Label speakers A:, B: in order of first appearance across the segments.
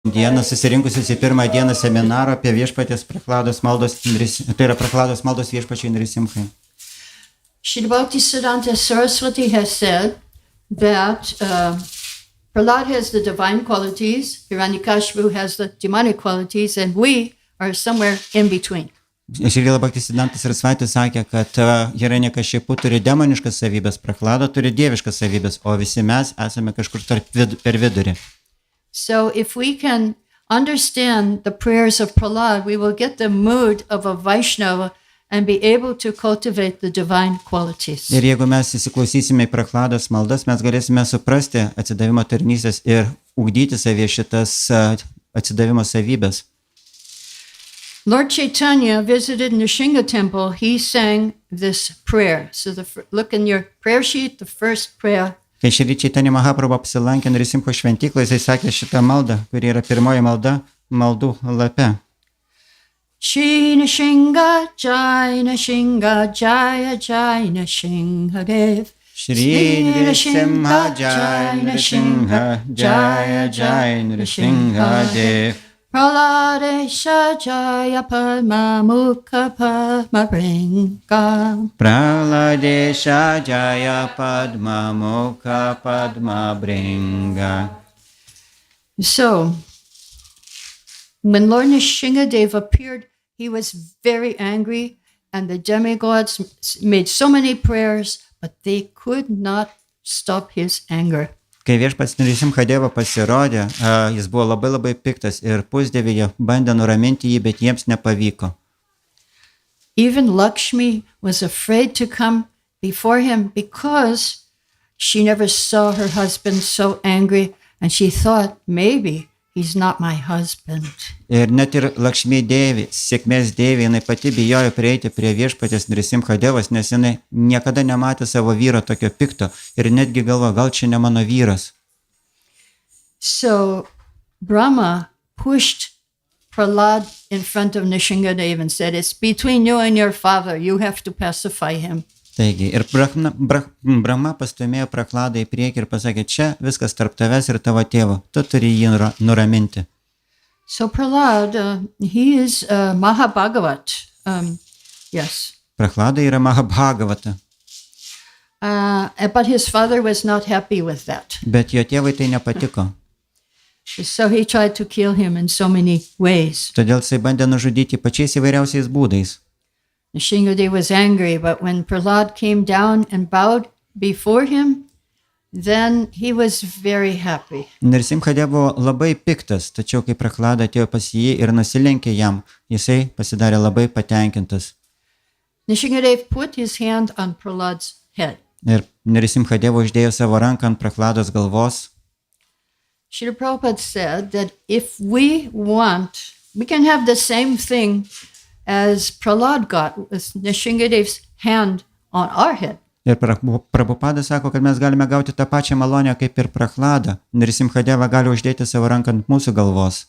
A: Dieną susirinkusius į pirmą dieną seminaro apie viešpaties Prahlados maldos, tai yra Prahlados maldos Viešpačiui Nrisimhai.
B: Bhakti Saraswati has said that Prahlad has the divine qualities, Hiranyakashipu has the demonic qualities, and we are somewhere in between.
A: Šrila Bhakti Saraswati sakė, kad Hiranyakashipu turi demoniškas savybės, Prahlado turi dieviškas savybės, o visi mes esame kažkur per vidurį.
B: So if we can understand the prayers of Prahlad, we will get the mood of a Vaishnava and be able to cultivate the divine qualities.
A: Ir jeigu mes įsiklausysime į Prahlados maldas, mes galėsime suprasti atsidavimo tarnystės ir ugdyti savyje šitas atsidavimo savybės.
B: Lord Chaitanya visited Nrsimha temple. He sang this prayer. So look in your prayer sheet, the first prayer.
A: Kai Čaitanja Mahaprabhu apsilankė Nrisimho šventyklą, jisai sakė šitą maldą, kuri yra pirmoji malda maldų lape.
B: Shri Nrsimha Jai Nrsimha Jaya Jai Nrsimhadev.
A: Shri Nrsimha Jai Nrsimha Jaya Jai Nrsimhadev.
B: Praladesha Jaya Padma Mukha Padma Bringa.
A: Praladesha Jaya Padma Mukha Padma Bringa.
B: So, when Lord Nrsimhadev appeared, he was very angry, and the demigods made so many prayers, but they could not stop his anger.
A: Kai viešpats Nrisimhadeva pasirodė, jis buvo labai piktas ir pusdieviai bandė nuraminti jį, bet jiems nepavyko.
B: Even Lakshmi was afraid to come before him because she never saw her husband so angry, and she thought, maybe he's not my husband.
A: Ir net ir Lakshmi Devi, sėkmės Devi, jinai pati bijojo prieiti prie viešpatės Nrisimhadevos, nes jinai niekada nematė savo vyro tokio pikto ir netgi galvo, gal čia ne mano vyras.
B: So Brahma pushed Prahlad in front of Nrsimhadev and said, it's between you and your father, you have to pacify him.
A: Taigi, ir Brahma pastumėjo Prahladą į priekį ir pasakė, čia viskas tarp tavęs ir tavo tėvo, tu turi jį nuraminti.
B: So Prahlad, he is Mahabhagavat. Yes.
A: Prahlada yra Mahabhagavata.
B: But his father was not happy with that.
A: Bet jo tėvai tai nepatiko.
B: So he tried to kill him in so many ways.
A: Todėl jisai bandė nužudyti pačiais įvairiausiais būdais.
B: Nrsimhadev was angry, but when Prahlad came down and bowed before him, then he was very happy.
A: Nrisimhadeva buvo labai piktas, tačiau kai Prahlada atėjo pas jį ir nusilenkė jam, jisai pasidarė labai patenkintas.
B: Nrsimhadev put his hand on Prahlad's head.
A: Ir Nrisimhadeva uždėjo savo ranką ant Prahlados galvos.
B: Srila Prabhupada said that if we want, we can have the same thing as Prahlad got with Nrsimhadev's hand on our head.
A: Ir Prabhupada sako, kad mes galime gauti tą pačią malonę kaip ir Prahlada. Nrisimhadeva gali uždėti savo ranką ant mūsų galvos.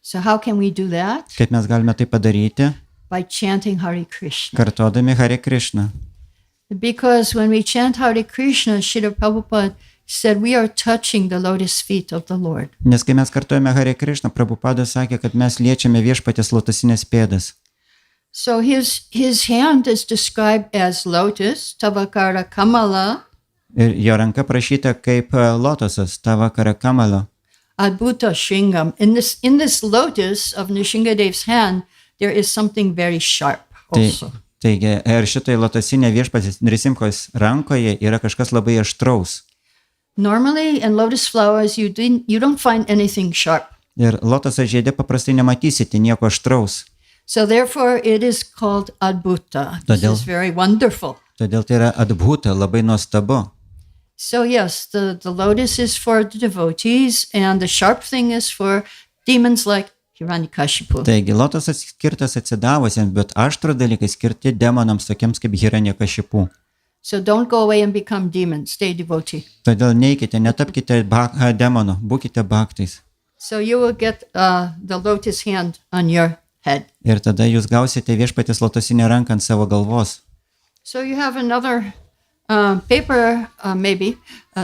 B: So how can we do that?
A: Kaip mes galime tai padaryti?
B: By chanting Hare Krishna.
A: Kartodami Hare Krishna.
B: Because when we chant Hare Krishna, Srila Prabhupada said we are touching the lotus feet of the Lord.
A: Nes kai mes kartojame Hare Krishna, Prabhupada sakė, kad mes liečiame viešpatės lotusinės pėdas.
B: So his hand is described as lotus, Tavakara Kamala.
A: Ir jo ranka prašyta kaip lotosas, Tavakara Kamala.
B: Adbhuta Shringam. In this lotus of Nrsimhadev's hand, there is something very sharp also.
A: Taigi, ir šitai lotosinė viešpatės Nrisimhos rankoje yra kažkas labai aštraus.
B: Normally in lotus flowers you don't find anything sharp.
A: Ir lotoso žiede paprastai nematysite nieko aštraus.
B: So therefore it is called Adbhuta. This is very wonderful.
A: Todėl tai yra Adbhuta, labai nuostabu.
B: So yes, the lotus is for the devotees and the sharp thing is for demons like Hiranyakashipu.
A: Taigi lotosas skirtas atsidavusiems, bet aštrų dalykai skirti demonams tokiems kaip Hiranyakashipu.
B: So don't go away and become demons, stay devotee.
A: Todėl neikite, netapkite demonų, būkite bhaktais.
B: So you will get the lotus hand on your head.
A: Ir tada jūs gausite viešpatės lotosinę ranką ant savo galvos.
B: So you have another paper, maybe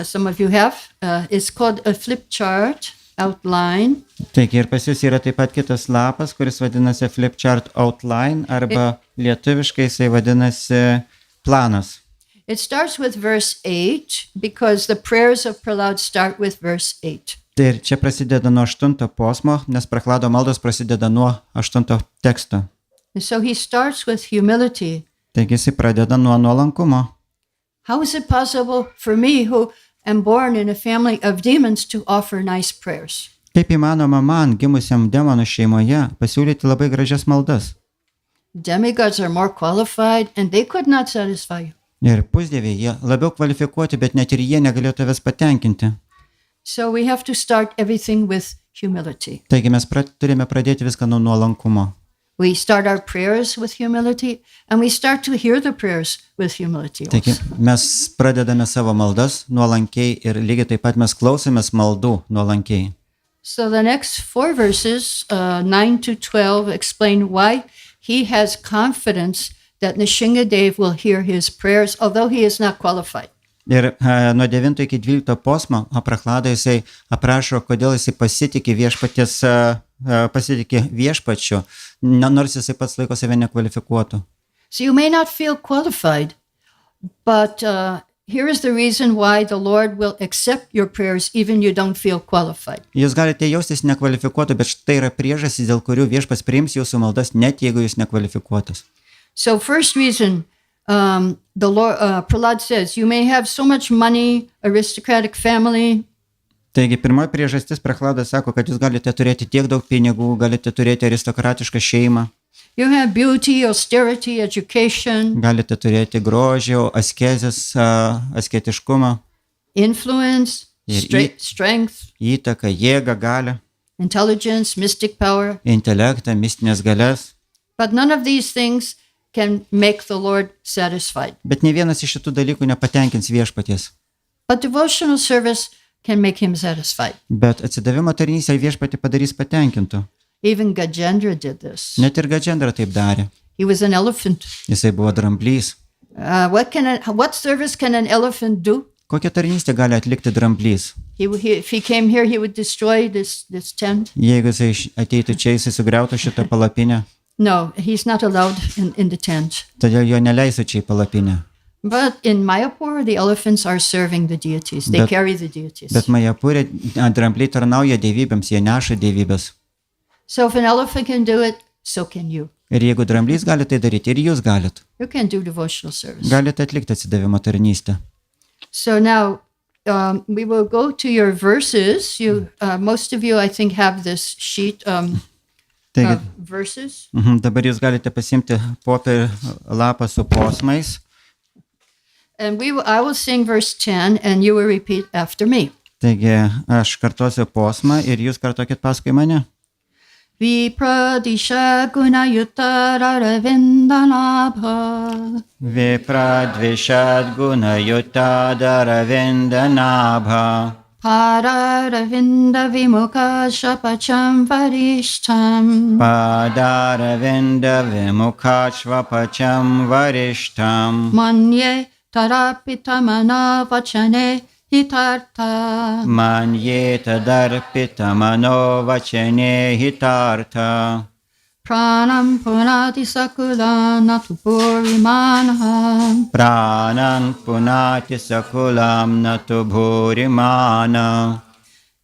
B: some of you have. It's called a flip chart. outline.
A: Taigi ir pas jūs yra taip pat kitas lapas, kuris vadinasi Flip Chart Outline, arba lietuviškai jisai vadinasi planas.
B: It starts with verse 8 because the prayers of Prahlad start with verse 8.
A: Tai ir čia prasideda nuo 8 posmo, nes Prahlado maldos prasideda nuo 8 teksto.
B: And so he starts with humility.
A: Taigi jisai pradeda nuo nuolankumo.
B: How is it possible for me who am born in a family of demons to offer nice prayers?
A: Kaip įmanoma man, gimusiam demonų šeimoje, pasiūlyti labai gražias maldas?
B: Demigods are more qualified and they could not satisfy you.
A: Ir pusdieviai, jie labiau kvalifikuoti, bet net ir jie negalėjo tavęs patenkinti.
B: So we have to start everything with humility.
A: Taigi mes turime pradėti viską nuo nuolankumo.
B: We start our prayers with humility and we start to hear the prayers with humility
A: Taigi
B: also.
A: mes pradedame savo maldas nuolankiai ir lygiai taip pat mes klausomės maldų nuolankiai.
B: So the next 4 verses, 9 to 12, explain why he has confidence that Nrisimhadev will hear his prayers, although he is not qualified.
A: Ir nuo 9 iki 12 posmo Prahlada jisai aprašo, kodėl jisai pasitikė viešpačiu, nors jisai pats laiko save nekvalifikuotu.
B: So you may not feel qualified, but here is the reason why the Lord will accept your prayers even you don't feel qualified.
A: Jūs galite jaustis nekvalifikuotu, bet štai yra priežastys, dėl kurių viešpats priims jūsų maldas, net jeigu jūs nekvalifikuotas.
B: So first reason, the Lord, Prahlad says, you may have so much money, aristocratic family.
A: Taigi pirmoji priežastis Prahladas sako, kad jūs galite turėti tiek daug pinigų, galite turėti aristokratišką šeimą.
B: You have beauty, austerity, education,
A: Galite turėti grožio, askezės, asketiškumą,
B: influence,
A: Ir
B: strength,
A: įtaką, jėgą, galią,
B: intelligence, mystic power.
A: intelektą, mistinės galias.
B: But none of these things can make the Lord satisfied.
A: Bet ne vienas iš šitų dalykų nepatenkins viešpaties.
B: But devotional service can make him satisfied.
A: Bet atsidavimo tarnystė viešpatį padarys patenkintų.
B: Even Gajendra did this.
A: Net ir Gadžendra taip darė.
B: He was an elephant.
A: Jisai buvo dramblys.
B: What service can an elephant do?
A: Kokią tarnystę gali atlikti dramblys?
B: If he came here, he would destroy this tent.
A: Jeigu jisai ateitų čia, jisai sugriautų šitą palapinę.
B: No, he's not allowed in the tent.
A: Todėl jo neleisiu čia į palapinę.
B: But in Mayapur, the elephants are serving the deities. They carry the deities.
A: Bet Majapūrė drambliai tarnauja dievybėms, jie neša dievybės.
B: So if an elephant can do it, so can you.
A: Ir jeigu dramblys gali tai daryti, ir jūs galit.
B: You can do devotional service.
A: Galite atlikti atsidavimo tarnystę.
B: So now we will go to your verses. Most of you, I think, have this sheet
A: Taigi,
B: verses.
A: dabar jūs galite pasimti popierį lapą su posmais.
B: And I will sing verse 10 and you will repeat after me.
A: Taigi, aš kartuosiu posmą ir jūs kartokit paskui mane.
B: Vipradisha gunayuttaravindanabha.
A: Vipradvishat gunayuttaravindanabha.
B: Pararavinda vimukha shapacham varishtam.
A: Padaravinda vimukachvapacham varishtam.
B: Manye tarapitamana vachane hitartha.
A: Manye tadarpita mano vachane hitartha.
B: Pranam punati sakula natupurimana.
A: Pranam punati sakulam natu bhurimana.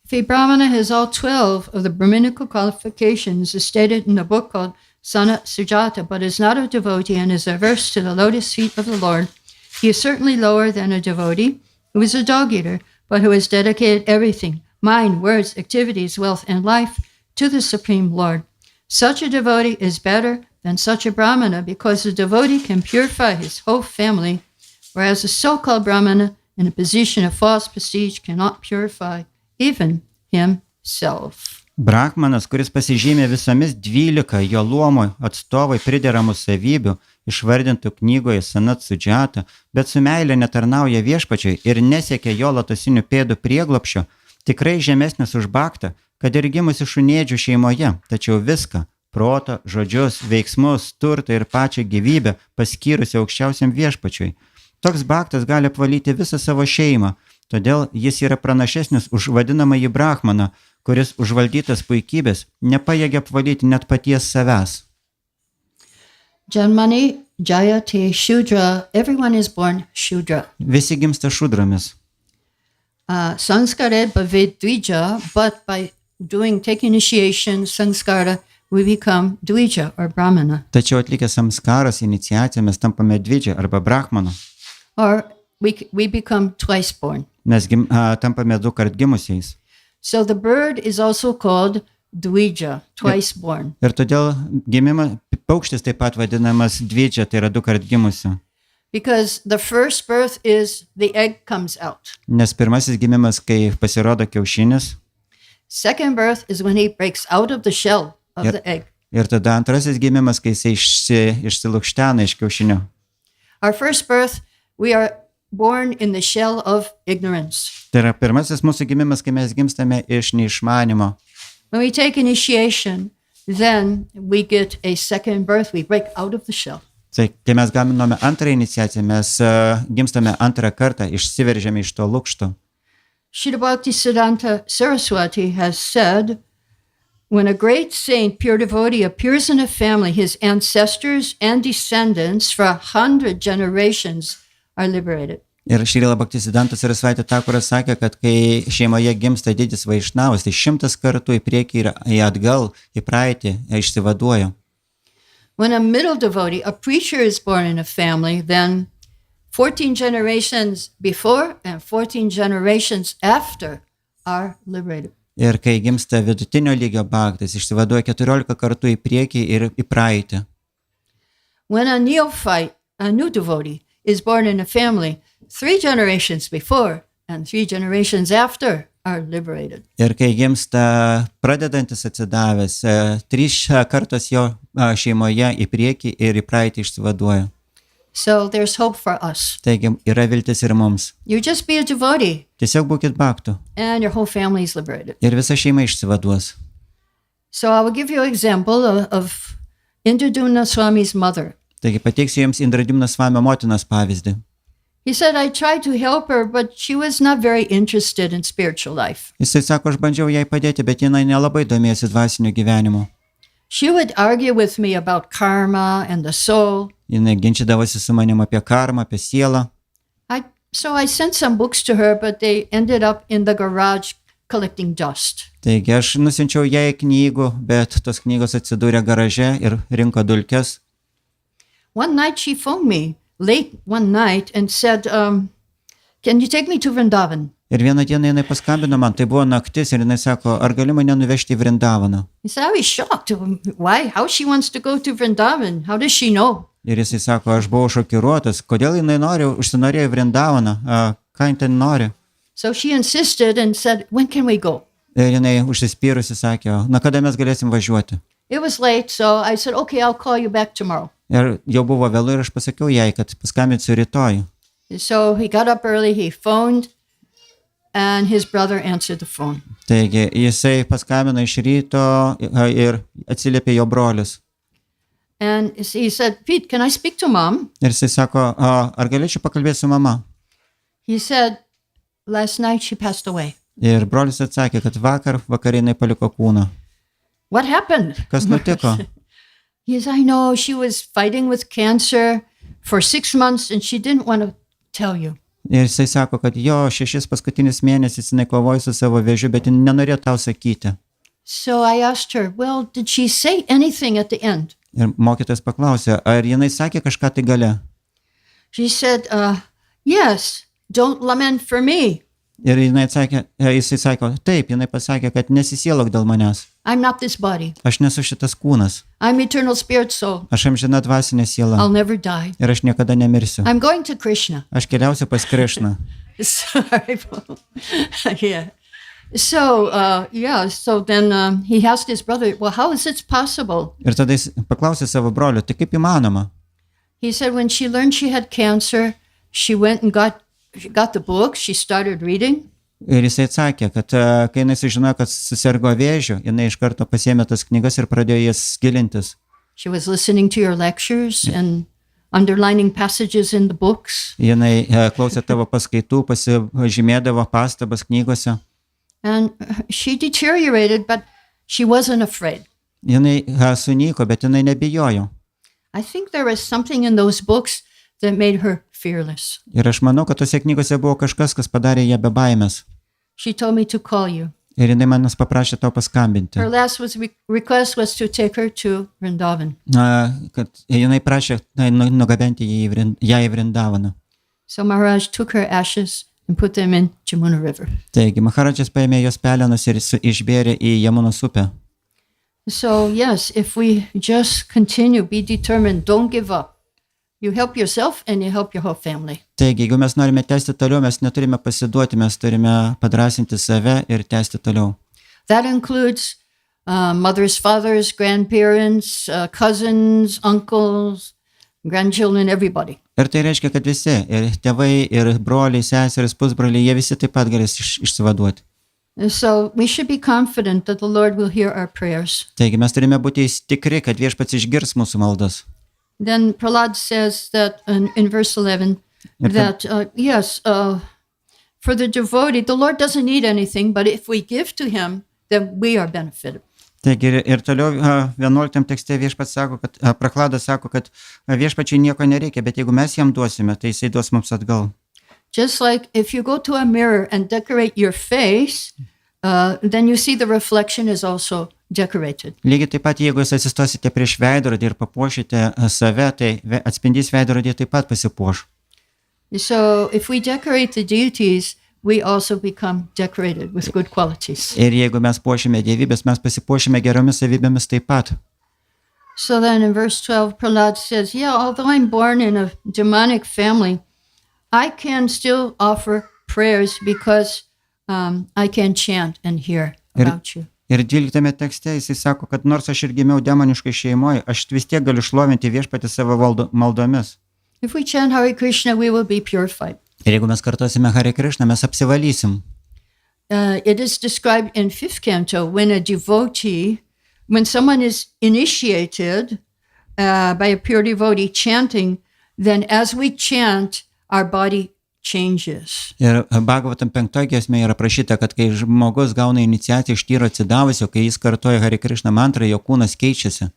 B: If a Brahmana has all 12 of the Brahminical qualifications as stated in a book called Sanat Sujata, but is not a devotee and is averse to the lotus feet of the Lord, he is certainly lower than a devotee who is a dog-eater, but who has dedicated everything, mind, words, activities, wealth, and life to the Supreme Lord. Such a devotee is better than such a Brahmana because the devotee can purify his whole family, whereas a so-called Brahmana in a position of false prestige cannot purify even himself.
A: Brahmanas, kuris pasižymė visomis 12 jo luomo atstovai prideramų savybių, išvardintų knygoje Sanat Sujata, bet su meilė netarnauja viešpačiui ir nesiekia jo lotosinių pėdų prieglobsčio, tikrai žemesnis už Bhaktą, kad ir gimusi šunėdžių šeimoje, tačiau viską – protą, žodžius, veiksmus, turtą ir pačią gyvybę paskyrusi aukščiausiam viešpačiui. Toks Bhaktas gali apvalyti visą savo šeimą, todėl jis yra pranašesnis už vadinamąjį Brahmaną, kuris užvaldytas puikybės nepajėgia apvalyti net paties savęs.
B: Janmani jayate shudra. Everyone is born shudra.
A: Visi gimsta šudramis.
B: Sanskare bhavet dvija, but by taking initiation, sanskara, we become dvija or brahmana.
A: Tačiau atlikę samskaras, iniciaciją, mes tampame dvidžia arba brahmanu.
B: Or we become twice born.
A: Mes tampame 2 kart gimusiais.
B: So the bird is also called dvija, twice born.
A: Ir todėl paukštis taip pat vadinamas dvidžia, tai yra 2 kart gimusi.
B: Because the first birth is the egg comes out.
A: Nes pirmasis gimimas, kai pasirodo kiaušinis.
B: Second birth is when he breaks out of the shell of the egg.
A: Ir tada antrasis gimimas, kai jisai išsilukštena iš kiaušinio.
B: Our first birth, we are born in the shell of ignorance.
A: Tai yra pirmasis mūsų gimimas, kai mes gimstame iš neišmanimo.
B: When we take initiation, then we get a second birth. We break out of the shell.
A: Tai kai mes gaminome antrą iniciaciją, mes gimstame antrą kartą, išsiveržėme iš to lukšto.
B: Srila Bhaktisiddhanta Saraswati has said, when a great saint, pure devotee, appears in a family, his ancestors and descendants for 100 generations are liberated.
A: Ir Srila Bhaktisiddhanta Saraswati Thakuras sakė, kad kai šeimoje gimsta didis vaišnavas, tai 100 kartų į priekį ir į atgal, į praeitį išsivaduoja.
B: When a middle devotee, a preacher, is born in a family, then 14 generations before and 14 generations after are liberated.
A: Ir kai gimsta vidutinio lygio bhaktas, išsivaduoja 14 kartų į priekį ir į praeitį.
B: When a neophyte, a new devotee, is born in a family, 3 generations before and 3 generations after are liberated.
A: Ir kai gimsta pradedantis atsidavęs, 3 kartos jo šeimoje į priekį ir į praeitį išsivaduoja.
B: So there's hope for us.
A: Taigi yra viltis ir mums.
B: You just be a devotee
A: Tiesiog būkit bhaktu
B: and your whole family is liberated.
A: ir visa šeima išsivaduos.
B: So I will give you an example of Indradumna Swami's mother.
A: Taigi pateiksiu jums Indradumna Svamio motinos pavyzdį.
B: He said, I tried to help her, but she was not very interested in spiritual life.
A: Jisai sako, aš bandžiau jai padėti, bet jinai nelabai domėjosi dvasiniu gyvenimu.
B: She would argue with me about karma and the soul.
A: Jinai ginčydavosi su manim apie karmą, apie sielą.
B: So I sent some books to her, but they ended up in the garage collecting dust.
A: Taigi aš nusinčiau jai knygų, bet tos knygos atsidūrė garaže ir rinko dulkes.
B: One night she phoned me late one night and said, can you take me to Vrindavan?
A: Ir vieną dieną jinai paskambino man, tai buvo naktis ir jinai sako, ar gali mane nuvežti į Vrindavaną?
B: He said, I was shocked. Why? How she wants to go to Vrindavan? How does she know?
A: Ir jisai sako, aš buvau šokiruotas, kodėl jinai užsinorėjo į Vrindavaną, ką jinai ten nori.
B: So she insisted and said, when can we go?
A: Ir jinai užsispyrusi sakė, na kada mes galėsim važiuoti?
B: It was late, so I said, okay, I'll call you back tomorrow.
A: Ir jau buvo vėlu ir aš pasakiau jai, kad paskambinsiu rytoj.
B: So he got up early, he phoned, and his brother answered the phone.
A: Taigi jisai paskambino iš ryto ir atsiliepė jo brolis.
B: And he said, Pete, can I speak to mom?
A: Ir jisai sako, ar galėčiau pakalbėti su mama?
B: He said, last night she passed away.
A: Ir brolis atsakė, kad vakar jinai paliko kūną.
B: What happened?
A: Kas nutiko?
B: He said, I know, she was fighting with cancer for 6 months and she didn't want to tell you.
A: Ir jisai sako, kad jo 6 paskutinius mėnesius jinai kovojo su savo vėžiu, bet jinai nenorėjo tau sakyti.
B: So I asked her, well, did she say anything at the end?
A: Ir mokytojas paklausė, ar jinai sakė kažką tai gale?
B: She said, yes, don't lament for me.
A: Ir jisai sako, taip, jinai pasakė, kad nesisielok dėl manęs.
B: I'm not this body.
A: Aš nesu šitas kūnas.
B: I'm eternal spirit soul.
A: Aš amžina dvasinė siela.
B: I'll never die.
A: Ir aš niekada nemirsiu.
B: I'm going to Krishna.
A: Aš keliausiu pas Krišną.
B: Sorry. Yeah. So, so then he asked his brother, well, how is it possible?
A: Ir tada jis paklausė savo brolio, tai kaip įmanoma?
B: He said when she learned she had cancer, she went and got the book, she started reading.
A: Ir jisai atsakė, kad kai jinai sužinojo, kad susirgo vėžiu, jinai iš karto pasiėmė tas knygas ir pradėjo jas gilintis.
B: She was listening to your lectures and underlining passages in the books.
A: Jinai klausė tavo paskaitų, pasižymėdavo pastabas knygose.
B: And she deteriorated, but she wasn't afraid.
A: Jinai sunyko, bet jinai nebijojo.
B: I think there was something in those books that made her fearless.
A: Ir aš manau, kad tose knygose buvo kažkas, kas padarė ją be baimės.
B: She told me to call you.
A: Ir jinai manęs paprašė tau paskambinti.
B: Her last request was to take her to Vrindavan.
A: Kad jinai prašė nugabenti ją į Vrindavaną.
B: So Maharaj took her ashes and put them in Jamuna River.
A: Taigi, Maharadžas paėmė jos pelenus ir išbėrė į Jamunos upę.
B: So yes, if we just continue, be determined, don't give up. You help yourself and you help your whole family.
A: Taigi, jeigu mes norime tęsti toliau, mes neturime pasiduoti, mes turime padrasinti save ir tęsti toliau.
B: That includes mothers, fathers, grandparents, cousins, uncles, grandchildren, everybody.
A: Ir tai reiškia, kad visi, ir tėvai, ir broliai, seserys, pusbroliai, jie visi taip pat galės išsivaduoti.
B: And so we should be confident that the Lord will hear our prayers.
A: Taigi, mes turime būti tikri, kad Viešpats išgirs mūsų maldas.
B: Then Prahlad says that in verse 11, that for the devotee, the Lord doesn't need anything, but if we give to him, then we are benefited.
A: Taigi ir toliau 11 tekste Viešpats sako, kad Prahladas sako, kad Viešpačiui nieko nereikia, bet jeigu mes jam duosime, tai jisai duos mums atgal.
B: Just like if you go to a mirror and decorate your face, then you see the reflection is also decorated.
A: Lygiai taip pat, jeigu jūs atsistosite prieš veidrodį ir papuošite save, tai atspindys veidrodį taip pat pasipuoš.
B: So if we decorate the deities, we also become decorated with good qualities.
A: Ir jeigu mes puošime dievybės, mes pasipuošime geromis savybėmis taip pat.
B: So then in verse 12, Prahlad says, although I'm born in a demonic family, I can still offer prayers because I can chant and hear about you.
A: Ir 12 tekste jisai sako, kad nors aš ir gimiau demoniškai šeimoje, aš vis tiek galiu šlovinti Viešpatį savo maldomis.
B: If we chant Hare Krishna, we will be purified.
A: Ir jeigu mes kartosime Hare Krishna, mes apsivalysim.
B: It is described in 5th canto when a devotee, when someone is initiated by a pure devotee chanting, then as we chant, our body changes.
A: Ir Bhagavatam 5 giesmėje yra prašyta, kad kai žmogus gauna iniciaciją iš tyro atsidavusio, kai jis kartoja Hare Krishna mantrą, jo kūnas keičiasi.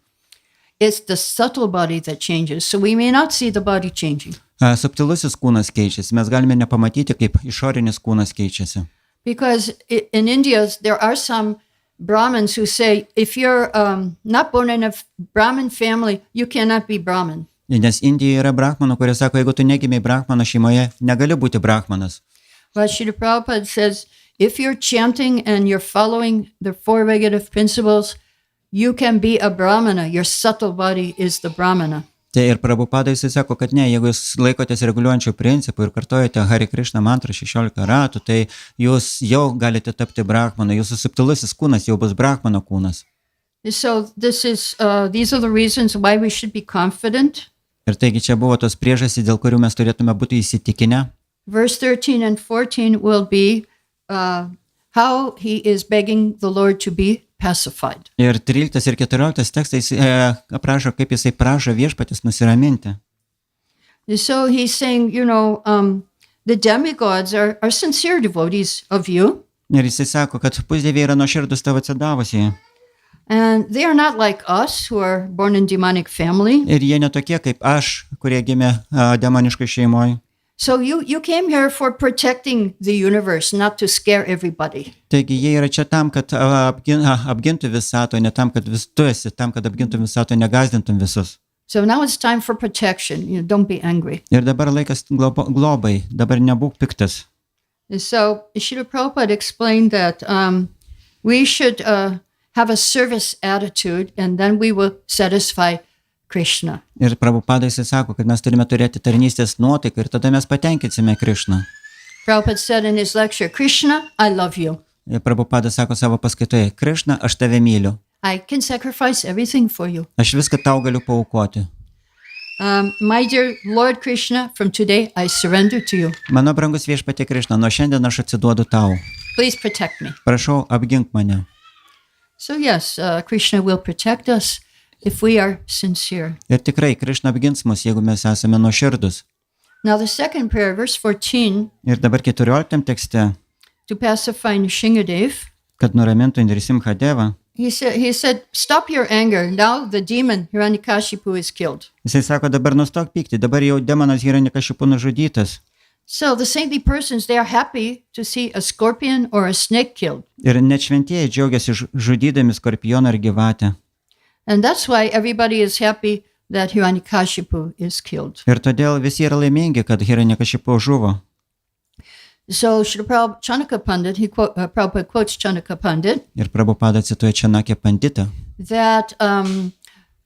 B: It's the subtle body that changes, so we may not see the body changing.
A: Subtilusis kūnas keičiasi, mes galime nepamatyti, kaip išorinis kūnas keičiasi.
B: Because in India, there are some Brahmins who say, if you're not born in a Brahmin family, you cannot be Brahmin.
A: Nes Indijoje yra brahmanų, kurie sako, jeigu tu negimei brahmano šeimoje, negali būti brahmanas.
B: But Srila Prabhupada says, if you're chanting and you're following the 4 regulative principles, you can be a Brahmana. Your subtle body is the Brahmana.
A: Tai ir Prabhupada jisai sako, kad ne, jeigu jūs laikotės reguliuojančių principų ir kartojate Hare Krishna mantrą 16 ratų, tai jūs jau galite tapti brahmanu, jūsų subtilusis kūnas jau bus brahmano kūnas.
B: So these are the reasons why we should be confident.
A: Ir taigi čia buvo tos priežastys, dėl kurių mes turėtume būti įsitikinę.
B: Verse 13 and 14 will be how he is begging the Lord to be pacified.
A: Ir 13 ir 14 tekstais aprašo, kaip jisai prašo Viešpatis nusiraminti.
B: So he's saying, the demigods are sincere devotees of you.
A: Ir jisai sako, kad pusdieviai yra nuoširdūs tavo atsidavusieji.
B: And they are not like us who are born in demonic family.
A: Ir jie netokie kaip aš, kurie gimė demoniškai šeimoje.
B: So you came here for protecting the universe, not to scare everybody.
A: Taigi jie yra čia tam, kad apgintų visatą, ne tam, kad tu esi, tam, kad apgintų visatą, negazdintum visus.
B: So now it's time for protection. Don't be angry.
A: Ir dabar laikas globai, dabar nebūk piktas.
B: So Srila Prabhupada explained that we should have a service attitude and then we will satisfy Krishna.
A: Ir Prabhupada jisai sako, kad mes turime turėti tarnystės nuotaiką ir tada mes patenkinsime Krišną.
B: Prabhupada said in his lecture, Krishna, I love you.
A: Ir Prabhupada sako savo paskaitoje, Krišna, aš tave myliu.
B: I can sacrifice everything for you.
A: Aš viską tau galiu paaukoti.
B: My dear Lord Krishna, from today I surrender to you.
A: Mano brangus Viešpatie Krišna, nuo šiandien aš atsiduodu tau.
B: Please protect me.
A: Prašau, apgink mane.
B: So yes, Krishna will protect us if we are sincere.
A: Ir tikrai, Krišna apgins mus, jeigu mes esame nuoširdus.
B: Now the second prayer, verse 14.
A: Ir dabar 14 tekste.
B: to pacify Nrisimhadeva,
A: kad nuramintų Nrisimhadevą,
B: he said, stop your anger. Now the demon Hiranyakashipu is killed.
A: jisai sako, dabar nustok pykti, dabar jau demonas Hiranyakashipu nužudytas.
B: So the saintly persons, they are happy to see a scorpion or a snake killed.
A: Ir net šventieji džiaugiasi žudydami skorpioną ir gyvatę.
B: And that's why everybody is happy that Hiranyakashipu is killed.
A: Ir todėl visi yra laimingi, kad Hiranyakashipu žuvo.
B: So Srila Chanaka Pandit, Prabhupada quotes Chanaka Pandit,
A: Ir Prabhupada cituoja Čanakya Panditą,
B: that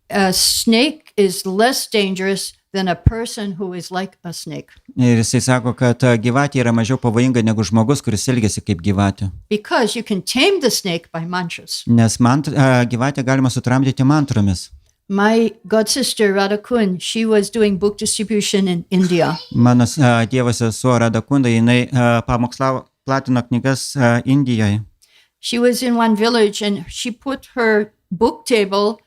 B: a snake is less dangerous than a person who is like a snake.
A: ir jisai sako, kad gyvatė yra mažiau pavojinga negu žmogus, kuris elgiasi kaip gyvatė.
B: Because you can tame the snake by mantras.
A: Nes gyvatę galima sutramdyti mantromis.
B: My god sister Radha Kund, she was doing book distribution in India.
A: Mano tėvas sesuo Radha Kunda, jinai platino knygas Indijoje.
B: She was in one village and she put her book table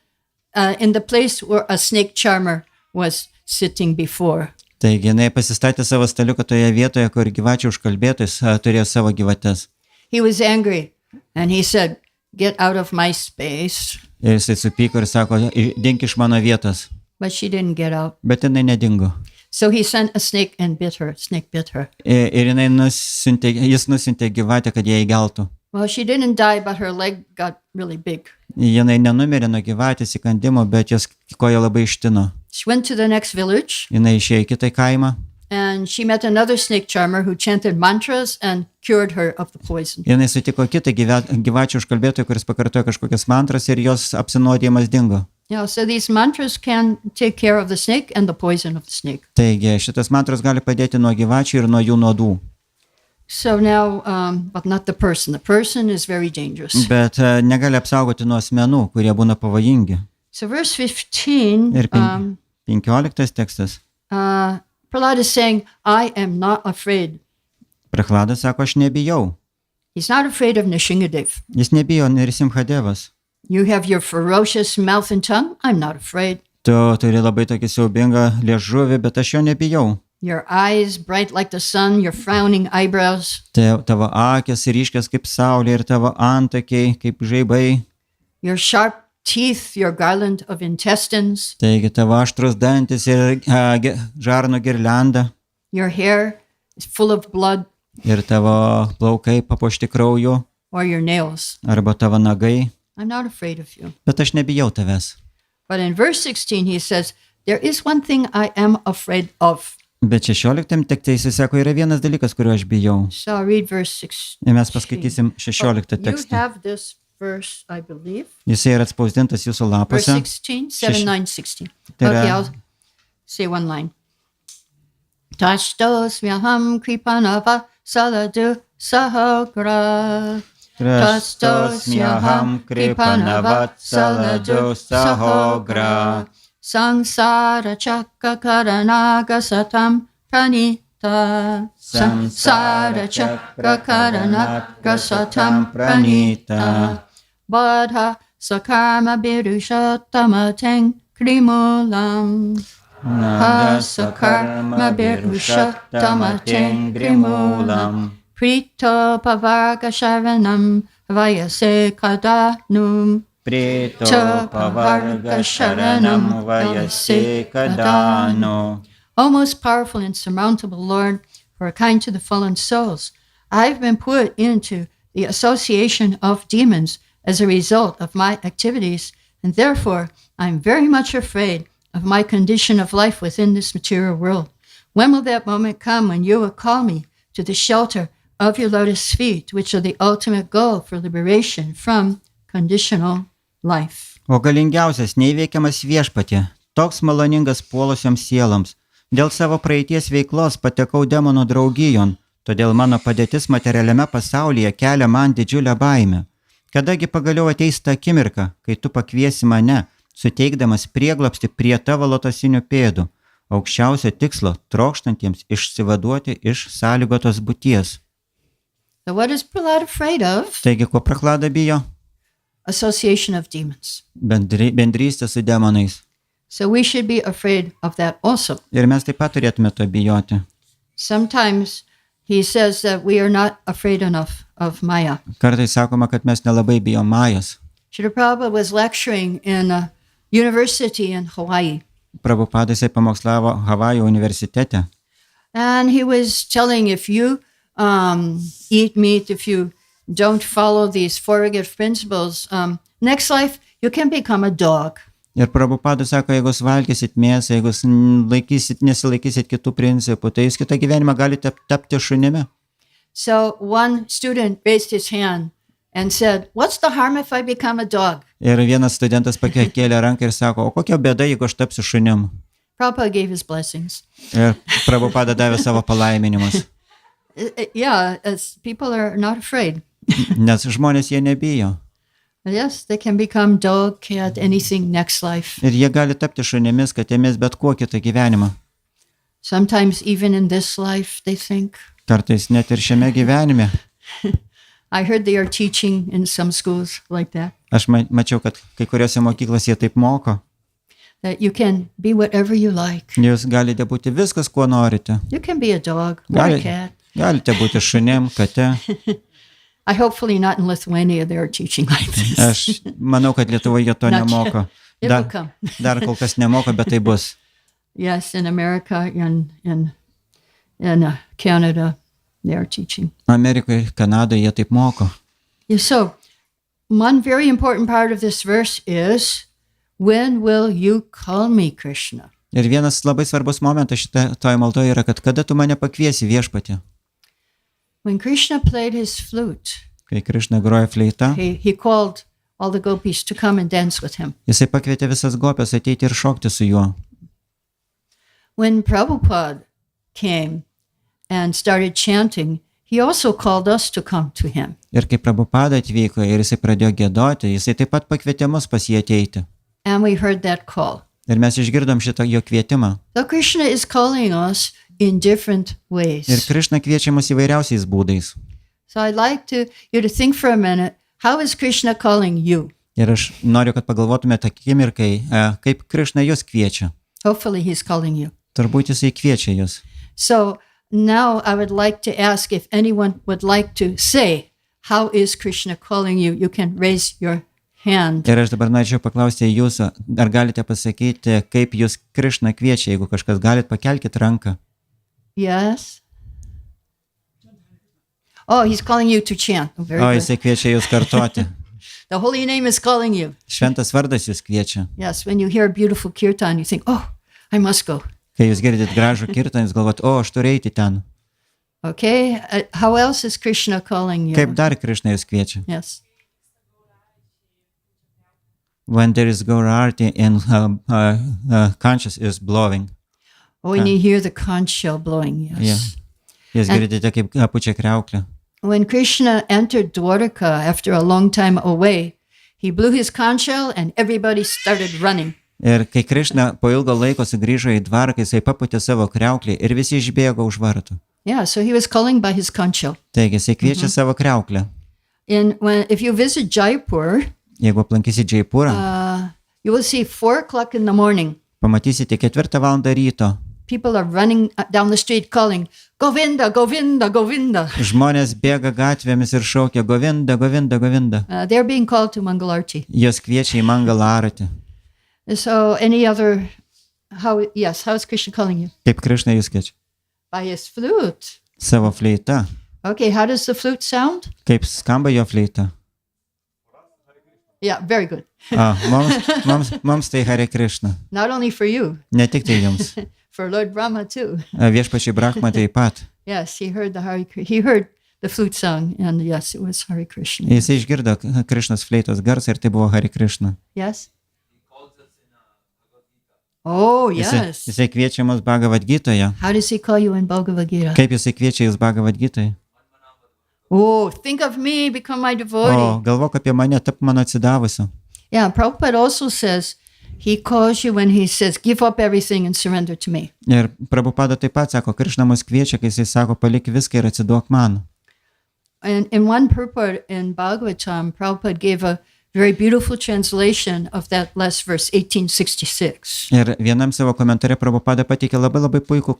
B: in the place where a snake charmer was sitting before.
A: Taigi jinai pasistatė savo staliuką toje vietoje, kur gyvačių užkalbėtojas turėjo savo gyvates.
B: He was angry and he said, get out of my space.
A: Ir jisai supyko ir sako, dink iš mano vietos.
B: But she didn't get out.
A: Bet jinai nedingo.
B: So he sent a snake and bit her. Snake bit her.
A: Ir jis nusintė gyvatę, kad ją įgeltų.
B: Well, she didn't die, but her leg got really big.
A: Jinai nenumirė nuo gyvatės įkandimo, bet jos koja labai ištino.
B: She went to the next village
A: Jinai išėjo į kitą kaimą.
B: and she met another snake charmer who chanted mantras and cured her of the poison.
A: Jinai sutiko kitą gyvačių užkalbėtoją, kuris pakartojo kažkokias mantras ir jos apsinuodijimas dingo.
B: Yeah, so these mantras can take care of the snake and the poison of the snake.
A: Taigi šitas mantras gali padėti nuo gyvačių ir nuo jų nuodų.
B: So now, but not the person. The person is very dangerous.
A: Bet negali apsaugoti nuo asmenų, kurie būna pavojingi.
B: So verse 15,
A: Ir 15 tekstas.
B: Prahlad is saying, I am not afraid.
A: Prahladas sako, aš nebijau.
B: He's not afraid of Nrisimhadeva.
A: Jis nebijo Nrisimhadevas.
B: You have your ferocious mouth and tongue. I'm not afraid.
A: Tu turi labai tokį siaubingą liežuvį, bet aš jo nebijau.
B: Your eyes bright like the sun, your frowning eyebrows.
A: Tavo akis ryškios kaip saulė ir tavo antakiai kaip žaibai.
B: Your sharp teeth, your garland of intestines.
A: Taigi tavo aštrus dantis ir žarnų girlianda.
B: Your hair is full of blood,
A: Ir tavo plaukai papuošti krauju.
B: or your nails.
A: Arba tavo nagai.
B: I'm not afraid of you.
A: Bet aš nebijau tavęs.
B: But in verse 16, he says, there is one thing I am afraid of.
A: Bet 16 tekste jis sako, yra vienas dalykas, kurio aš bijau.
B: So I'll read verse 16.
A: Ir mes paskaitysim 16
B: You
A: tekstą.
B: have this verse, I believe.
A: Jisai yra atspausdintas jūsų
B: Verse
A: lapuose.
B: 16, 7, 9, 16.
A: Tai yra-
B: Okay, I'll say one line. Tashtos vyaham kripanava saladu sahogra. Tastos vyaham kripanava saladu sahogra. Sangsara chakka karanaga satam pranita. Sangsara chakka karanaga satam pranita. Badha sakarma birushattamateng krimulam. Sakarma birushattamateng krimulam. Prito pavarga sharanam vayase kadanum.
A: Prito pavarga sharanam vayase kadano.
B: O most powerful and insurmountable Lord, who are kind to the fallen souls, I've been put into the association of demons as a result of my activities, and therefore I'm very much afraid of my condition of life within this material world. When will that moment come when you will call me to the shelter of your lotus feet, which are the ultimate goal for liberation from conditional life?
A: O galingiausias neįveikiamas Viešpatie, toks maloningas puolusioms sieloms. Dėl savo praeities veiklos patekau demonų draugijon, todėl mano padėtis materialiame pasaulyje kelia man didžiulę baimę. Kadagi pagaliau ateis ta akimirka, kai tu pakviesi mane, suteikdamas prieglobstį prie tavo lotosinių pėdų, aukščiausio tikslo trokštantiems išsivaduoti iš sąlygotos būties.
B: So what is Prahlad afraid of?
A: Taigi, ko Prahlada bijo?
B: Association of demons.
A: Bendrystė su demonais.
B: So we should be afraid of that also.
A: Ir mes taip pat turėtume to bijoti.
B: Sometimes he says that we are not afraid enough of Maya.
A: Kartais sakoma, kad mes nelabai bijom majos.
B: Srila Prabhupada was lecturing in a university in Hawaii.
A: Prabhupada jisai pamokslavo Havajų universitete.
B: And he was telling if you eat meat, if you don't follow these four-rigid principles, next life you can become a dog.
A: Ir Prabhupada sako, jeigu jūs valgysit mėsą, jeigu jūs nesilaikysit kitų principų, tai jūs kitą gyvenimą galite tapti šunimi.
B: So one student raised his hand and said, "What's the harm if I become a dog?"
A: Ir vienas studentas pakėlė ranką ir sako, o kokia bėda, jeigu aš tapsiu šunim?
B: Prabhupada gave his blessings.
A: Ir Prabhupada davė savo palaiminimus.
B: Yeah, as people are not afraid.
A: Nes žmonės jie nebijo.
B: Yes, they can become dog, cat, anything next life.
A: Ir jie gali tapti šunimis, katėmis, bet kuo kitą gyvenimą.
B: Sometimes even in this life, they think.
A: Kartais net ir šiame gyvenime.
B: I heard they are teaching in some schools like that.
A: Aš mačiau, kad kai kuriuose mokyklose jie taip moko.
B: That you can be whatever you like.
A: Jūs galite būti viskas, kuo norite.
B: You can be a dog or a cat.
A: Galite būti šunim, kate.
B: I hopefully not in Lithuania they are teaching like this.
A: Aš manau, kad Lietuvoje to
B: Not
A: nemoko.
B: It will come.
A: Dar kol kas nemoko, bet tai bus.
B: Yes, in America, in Canada, they are teaching.
A: Amerikoje, Kanadoje jie taip moko.
B: Yeah, so, one very important part of this verse is, when will you call me, Krishna?
A: Ir vienas labai svarbus momentas šitoje maldoje yra, kad kada tu mane pakviesi viešpatie.
B: When Krishna played his flute,
A: Kai Krišna groja fleita,
B: he called all the gopis to come and dance with him.
A: jisai pakvietė visas gopės ateiti ir šokti su juo.
B: When Prabhupada came and started chanting, he also called us to come to him.
A: Ir kai Prabhupada atvyko ir jisai pradėjo giedoti, jisai taip pat pakvietė mus pas jį ateiti.
B: And we heard that call.
A: Ir mes išgirdom šitą jo kvietimą.
B: So Krishna is calling us in different ways.
A: Ir Krišna kviečia mus įvairiausiais būdais.
B: So I'd like you to think for a minute, how is Krishna calling you?
A: Ir aš noriu, kad pagalvotumėte akimirkai, kaip Krišna jūs kviečia.
B: Hopefully he's calling you.
A: Turbūt jisai kviečia jūs.
B: So now I would like to ask if anyone would like to say, how is Krishna calling you? You can raise your hand.
A: Ir aš dabar norėčiau paklausti jūsų, ar galite pasakyti, kaip jūs Krišna kviečia, jeigu kažkas galit, pakelkit ranką.
B: Yes? Oh, he's calling you to chant. Oh, very
A: O,
B: good.
A: jisai kviečia jūs kartoti.
B: The holy name is calling you.
A: Šventas vardas jūs kviečia.
B: Yes, when you hear a beautiful kirtan, you think, oh, I must go.
A: Kai jūs girdit gražų kirtaną, jūs galvot, o, aš turiu eiti ten.
B: Okay, how else is Krishna calling you?
A: Kaip dar Krišna jūs kviečia?
B: Yes.
A: When there is Gaura-arati and conscience is blowing.
B: When you hear the conch shell blowing, yes.
A: Yeah. Jūs girdite, kaip pučia kriauklė.
B: When Krishna entered Dwarka after a long time away, he blew his conch shell and everybody started running.
A: Ir kai Krišna po ilgo laiko sugrįžo į dvarą, jisai papūtė savo kriauklį ir visi išbėgo už vartų.
B: Yeah, so he was calling by his conch shell.
A: Taigi, jisai kviečia savo kriauklę.
B: If you visit Jaipur,
A: Jeigu aplankysit Džaipūrą,
B: you will see 4 o'clock in the morning.
A: pamatysite 4 valandą ryto.
B: People are running down the street calling, Govinda, Govinda, Govinda.
A: Žmonės bėga gatvėmis ir šaukia Govinda, Govinda, Govinda.
B: They're being called to Mangala Arati.
A: Jos kviečia į Mangala Arati.
B: So any other, how is Krishna calling you?
A: Kaip Krišna jūs kviečia?
B: By his flute.
A: Savo fleita.
B: Okay, how does the flute sound?
A: Kaip skamba jo fleita?
B: Yeah, very good.
A: Mums tai Hare Krišna.
B: Not only for you,
A: Ne tik tai jums.
B: for Lord Brahma too.
A: Viešpačiui Brahma taip pat.
B: Yes, he heard the flute song, and yes, it was Hare Krishna.
A: Jisai išgirdo Krišnos fleitos garsą ir tai buvo Hare Krišna.
B: Yes? Oh, yes.
A: Jisai kviečia mus Bhagavad-gitoje.
B: How does he call you in Bhagavad Gita?
A: Kaip jisai kviečia jūs Bhagavad-gitoje?
B: Oh, think of me, become my devotee.
A: O, galvok apie mane, tap mano atsidavusiu.
B: Yeah, Prabhupada also says, he calls you when he says, give up everything and surrender to me.
A: Ir Prabhupada taip pat sako, Krišna mus kviečia, kai jisai sako, palik viską ir atsiduok man.
B: And in one purport in Bhagavatam, Prabhupada gave a very beautiful translation of that last verse, 1866.
A: Ir vienam savo komentare Prabhupada pateikė labai puikų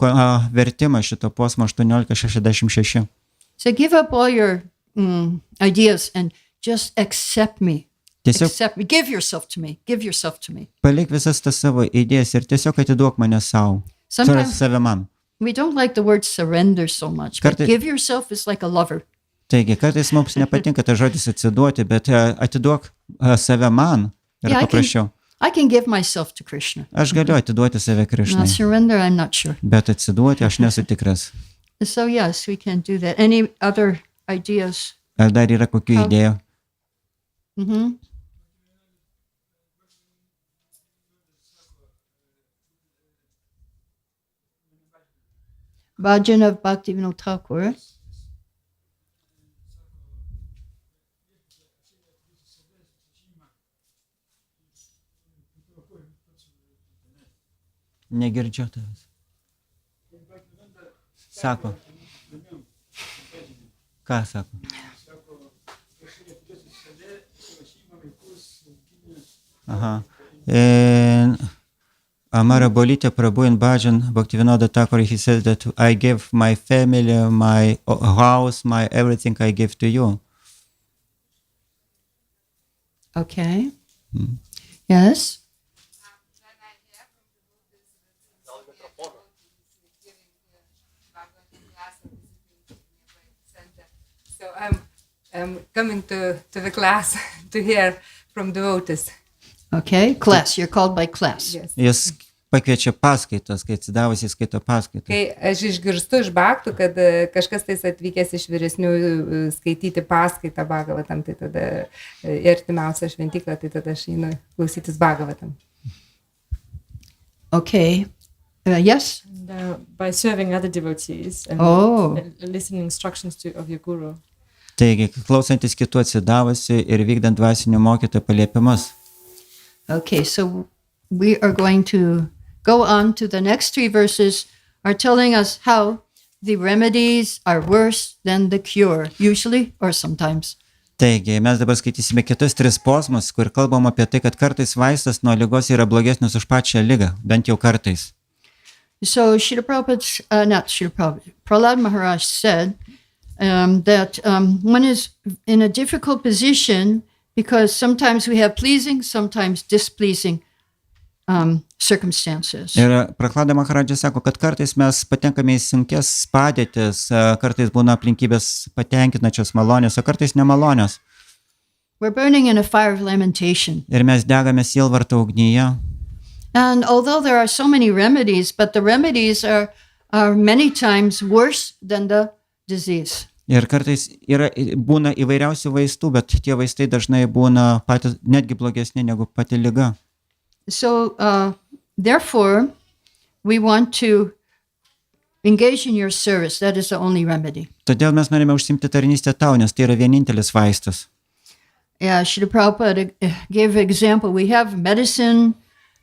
A: vertimą šito posmo 1866.
B: So give up all your ideas and just accept me.
A: Tiesiog
B: Accept me. Give yourself to me. Give yourself to me.
A: palik visas tas savo idėjas ir tiesiog atiduok mane savo.
B: Sometimes
A: Save man.
B: we don't like the word surrender so much, but
A: Kartais-
B: give yourself is like a lover.
A: Taigi, kartais mums nepatinka tas žodis atsiduoti, bet atiduok save man yra
B: Yeah,
A: paprasčiau.
B: I can give myself to Krishna.
A: Aš galiu atiduoti save
B: Now,
A: Krišnai,
B: surrender, I'm not sure.
A: bet atsiduoti aš nesu tikras.
B: So yes, we can do that. Any other ideas?
A: Ar dar yra kokių idėjų?
B: Mm-hmm. Bhajan of Bhakti Vinod Thakur.
A: Negirdžiu tavęs. Sako. Ką sako? Aha. Amara Bolitya Prabhu in Bhajan Bhaktivinoda Thakur, he says that I give my family, my house, my everything I give to you.
B: Okay. Yes.
C: So I'm coming to the class to hear from devotees.
B: Okay. Class. You're called by class.
C: Yes.
A: Jis pakviečia paskaitas, kai atsidavusiai skaito paskaitas.
C: Kai aš išgirstu iš Bhaktų, kad kažkas tais atvykęs iš vyresnių skaityti paskaitą Bhagavatam, tai tada į artimiausią šventyklą, tai tada aš einu klausytis Bhagavatam.
B: Okay. Yes.
D: And, by serving other devotees and,
B: Oh.
D: and listening instructions of your guru.
A: Taigi, klausantis kitų atsidavusių ir vykdant dvasinių mokytojų paliepimus.
B: Okay. So we are going to go on to the next 3 verses are telling us how the remedies are worse than the cure, usually or sometimes.
A: Taigi, mes dabar skaitysime kitus 3 posmus, kur kalbam apie tai, kad kartais vaistas nuo ligos yra blogesnis už pačią ligą, bent jau kartais.
B: So Srila Prabhupada, not Srila Prabhupada, Prahlad Maharaj said that one is in a difficult position because sometimes we have pleasing, sometimes displeasing circumstances.
A: Ir Prahlada Maharadža sako, kad kartais mes patenkame į sunkes padėtis, kartais būna aplinkybės patenkinančios malonės, o kartais nemalonės.
B: We're burning in a fire of lamentation.
A: Ir mes degame sielvarto ugnyje.
B: And although there are so many remedies, but the remedies are many times worse than the disease.
A: Ir kartais būna įvairiausių vaistų, bet tie vaistai dažnai būna patys netgi blogesni negu pati liga.
B: So therefore, we want to engage in your service. That is the only remedy.
A: Todėl mes norime užsimti tarnystę tau, nes tai yra vienintelis vaistas.
B: Yeah, Srila Prabhupada gave an example. We have medicine,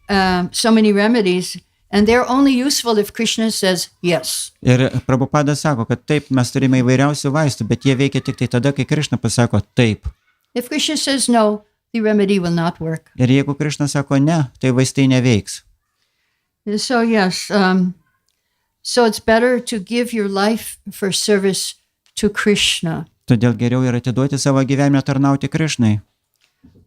B: so many remedies, and they're only useful if Krishna says yes.
A: Ir Prabhupada sako, kad taip, mes turime įvairiausių vaistų, bet jie veikia tik tai tada, kai Krišna pasako taip.
B: If Krishna says no, the remedy will not work.
A: Ir jeigu Krišna sako ne, tai vaistai neveiks.
B: So yes, so it's better to give your life for service to Krishna
A: Todėl geriau yra atiduoti savo gyvenimą tarnauti Krišnai,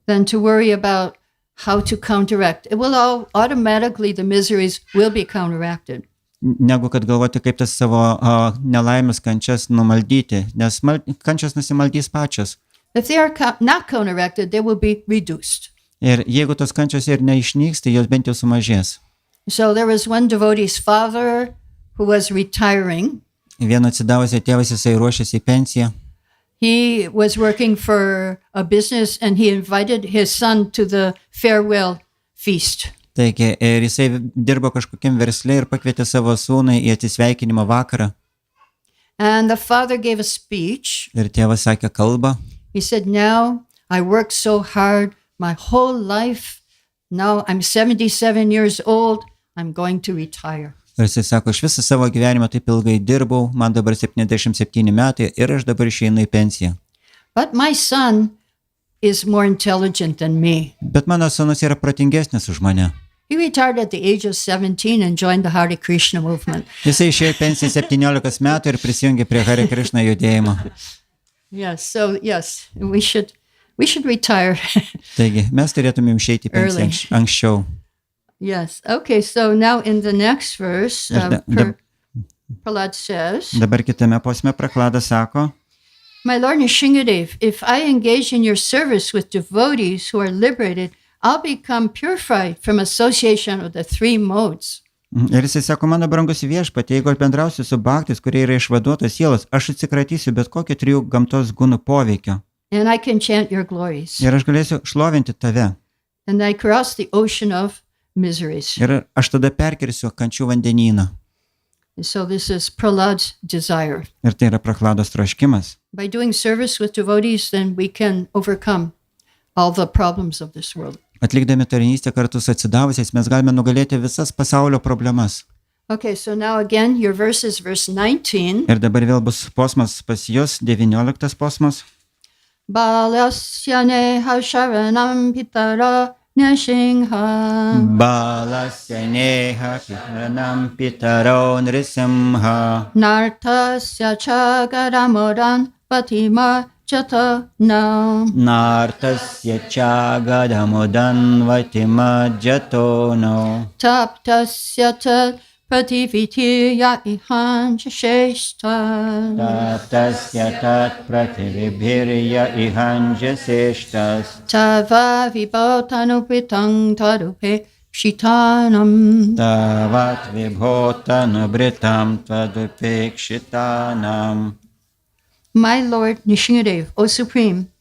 B: than to worry about how to counteract. It will automatically, the miseries will be counteracted.
A: negu kad galvoti, kaip tas savo nelaimės kančias numaldyti, nes kančias nusimaldys pačios.
B: If they are not counteracted, they will be reduced.
A: Ir jeigu tos kančios ir neišnyks, tai jos bent jau sumažės.
B: So there was one devotee's father who was retiring.
A: Vieno atsidavusio tėvas, jisai ruošėsi į pensiją.
B: He was working for a business and he invited his son to the farewell feast.
A: Taigi, ir jisai dirbo kažkokiam versle ir pakvietė savo sūnui į atsisveikinimo vakarą.
B: And the father gave a speech.
A: Ir tėvas sakė kalbą.
B: He said, now I worked so hard my whole life. Now I'm 77 years old. I'm going to retire.
A: Ir jisai sako, aš visą savo gyvenimą taip ilgai dirbau, man dabar 77 metai ir aš dabar išeinu į pensiją.
B: But my son is more intelligent than me.
A: Bet mano sūnus yra protingesnis už mane.
B: He retired at the age of 17 and joined the Hare Krishna movement.
A: Jisai išėjo į pensiją 17 metų ir prisijungė prie Hare Krišna judėjimo.
B: Yes, so yes, we should retire.
A: Taigi, mes turėtumėm išeiti į pensiją anksčiau.
B: Yes. Okay, so now in the next verse, Prahlad says,
A: Dabar kitame posme Prahladas sako,
B: My Lord Nrisimhadev, if I engage in your service with devotees who are liberated, I'll become purified from association with the three modes.
A: Ir jisai sako, mano brangus viešpatie, jeigu aš bendrausiu su bhaktais, kurie yra išvaduotos sielos, aš atsikratysiu bet kokio 3 gamtos gūnų poveikio.
B: And I can chant your glories.
A: Ir aš galėsiu šlovinti tave.
B: And I cross the ocean of miseries.
A: Ir aš tada perkirsiu kančių vandenyną.
B: So this is Prahlad's desire.
A: Ir tai yra Prahlados troškimas.
B: By doing service with devotees, then we can overcome all the problems of this world.
A: Atlikdami tarnystę kartu su atsidavusiais, mes galime nugalėti visas pasaulio problemas.
B: Okay, so now again, your verse is verse 19.
A: Ir dabar vėl bus posmas pas jūs, 19 posmas.
B: Balasya neha sharanam pitara Nrisimha.
A: Balasya neha sharanam pitaro Nrisimha.
B: Nartasya chagadamodan patima jata now.
A: Nartasya chagadamodan vatima jatono.
B: Taptasya tat prativitiya ihanjasheshta.
A: Taptasya tat prativibhirya ihanjaseshtas.
B: Tava vibhotanupritang tadupe shitanam.
A: Tavat vibhotanubritam tvadupekshitanam.
B: My Lord Nrisimhadev, O Supreme,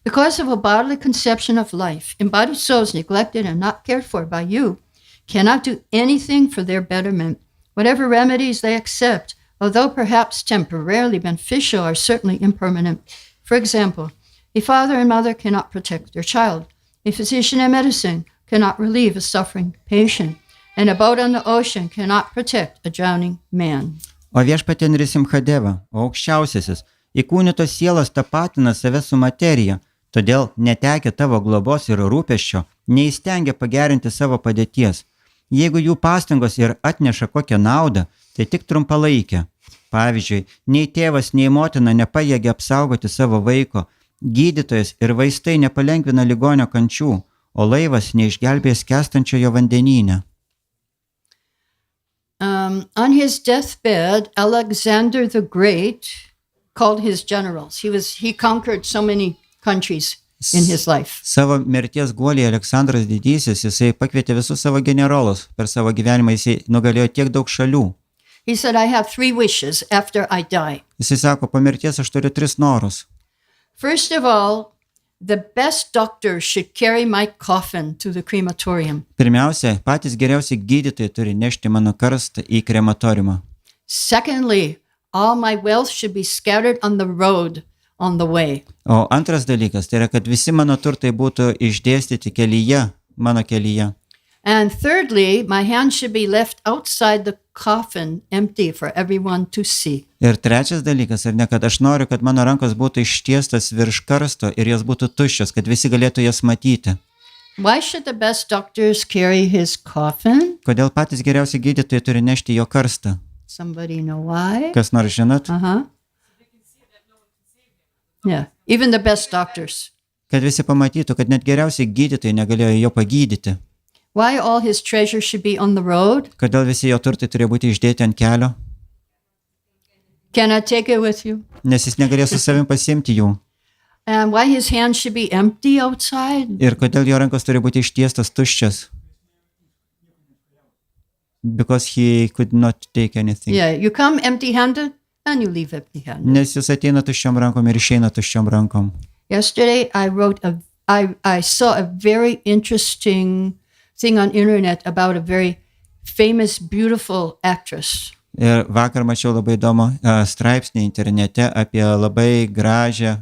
B: because of a bodily conception of life, embodied souls neglected and not cared for by you cannot do anything for their betterment. Whatever remedies they accept, although perhaps temporarily beneficial, are certainly impermanent. For example, a father and mother cannot protect their child. A physician in medicine cannot relieve a suffering patient. And a boat on the ocean cannot protect a drowning man.
A: O viešpatie Nrisimhadeva, o aukščiausiasis, įkūnytos sielos tapatina save su materija, todėl netekę tavo globos ir rūpesčio, neįstengia pagerinti savo padėties. Jeigu jų pastangos ir atneša kokią naudą, tai tik trumpalaikė. Pavyzdžiui, nei tėvas, nei motina nepajėgia apsaugoti savo vaiko, gydytojas ir vaistai nepalengvina ligonio kančių, o laivas neišgelbėja skęstančiojo vandenyne.
B: On his deathbed, Alexander the Great called his generals. He conquered so many countries in his life.
A: Savo mirties guolyje Aleksandras Didysis, jisai pakvietė visus savo generolus. Per savo gyvenimą jisai nugalėjo tiek daug šalių.
B: He said, I have 3 wishes after I die.
A: Jisai sako, po mirties aš turiu 3 norus.
B: First of all, the best doctor should carry my coffin to the crematorium.
A: Pirmiausia, patys geriausi gydytojai turi nešti mano karstą į krematoriumą.
B: Secondly, all my wealth should be scattered on the road on the way.
A: O antras dalykas, tai yra, kad visi mano turtai būtų išdėstyti kelyje, mano kelyje.
B: And thirdly, my hands should be left outside the coffin empty for everyone to see.
A: Ir trečias dalykas, ar ne, kad aš noriu, kad mano rankos būtų ištiestas virš karsto ir jos būtų tuščios, kad visi galėtų jas matyti.
B: Why should the best doctors carry his coffin?
A: Kodėl patys geriausi gydytojai turi nešti jo karstą?
B: Somebody know why?
A: Kas nors žinot?
B: Yeah, even the best doctors.
A: Kad visi pamatytų, kad net geriausiai gydytojai negalėjo jo pagydyti.
B: Why all his treasure should be on the road?
A: Kodėl visi jo turtai turėjo būti išdėti ant kelio?
B: Can I take it with you?
A: Nes jis negalėjo su savim pasiimti jų.
B: And why his hands should be empty outside?
A: Ir kodėl jo rankos turi būti ištiestas tuščias? Because he could not take anything.
B: Yeah, you come empty-handed and you leave empty-handed.
A: Nes jis ateina tuščiom rankom ir išeina tuščiom rankom.
B: Yesterday I saw a very interesting thing on internet about a very famous, beautiful actress.
A: Ir vakar mačiau labai įdomų straipsnį internete apie labai gražią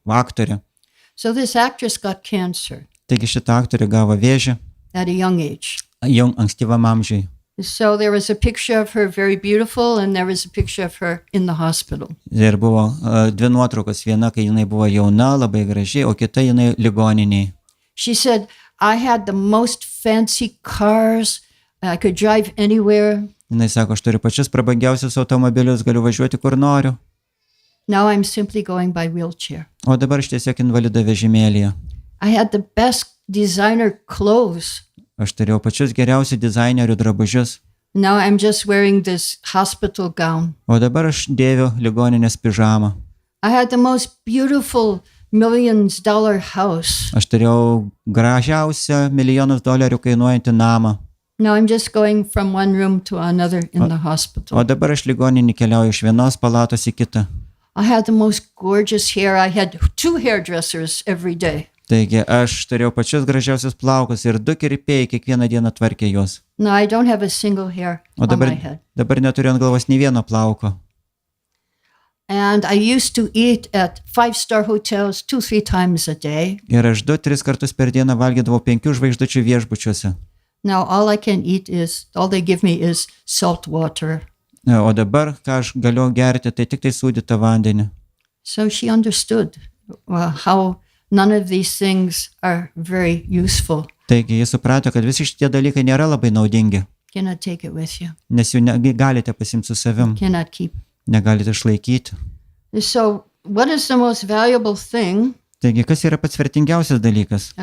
A: aktorę.
B: So this actress got cancer
A: Taigi šita aktorė gavo vėžį
B: at a young age.
A: jau ankstyvam amžiui.
B: So there was a picture of her very beautiful, and there was a picture of her in the hospital.
A: Ir buvo dvi nuotraukos, viena, kai jinai buvo jauna, labai graži, o kita jinai ligoninėje.
B: She said, I had the most fancy cars. I could drive anywhere.
A: Jinai sako, aš turiu pačius prabangiausius automobilius, galiu važiuoti kur noriu.
B: Now I'm simply going by wheelchair.
A: O dabar aš tiesiog invalido vežimėlyje.
B: I had the best designer clothes.
A: Aš turėjau pačius geriausius dizainerių drabužius.
B: Now I'm just wearing this hospital gown.
A: O dabar aš dėviu ligoninės pižamą.
B: I had the most beautiful $1,000,000 house.
A: Aš turėjau gražiausią $1,000,000 kainuojantį namą.
B: Now I'm just going from one room to another in the hospital.
A: O dabar aš ligoninį keliauju iš vienos palatos į kitą.
B: I had the most gorgeous hair. I had 2 hairdressers every day.
A: Taigi aš turėjau pačius gražiausius plaukus ir 2 kirpėjai kiekvieną dieną tvarkė juos.
B: Now I don't have a single hair
A: O
B: on
A: dabar,
B: my head.
A: dabar neturiu ant galvos nei vieno plauko.
B: And I used to eat at 5-star hotels 2-3 times a day.
A: Ir aš 2-3 kartus per dieną valgydavau 5 žvaigždučių viešbučiuose.
B: Now all they give me is salt water.
A: O dabar, ką aš galiu gerti, tai tik tai sūdytą vandenį.
B: So she understood how none of these things are very useful.
A: Taigi jis suprato, kad visi šitie dalykai nėra labai naudingi,
B: Cannot take it with you.
A: nes jų galite pasimti su savim,
B: Cannot keep.
A: negalite išlaikyti.
B: So what is the most valuable thing?
A: Taigi, kas yra pats vertingiausias dalykas?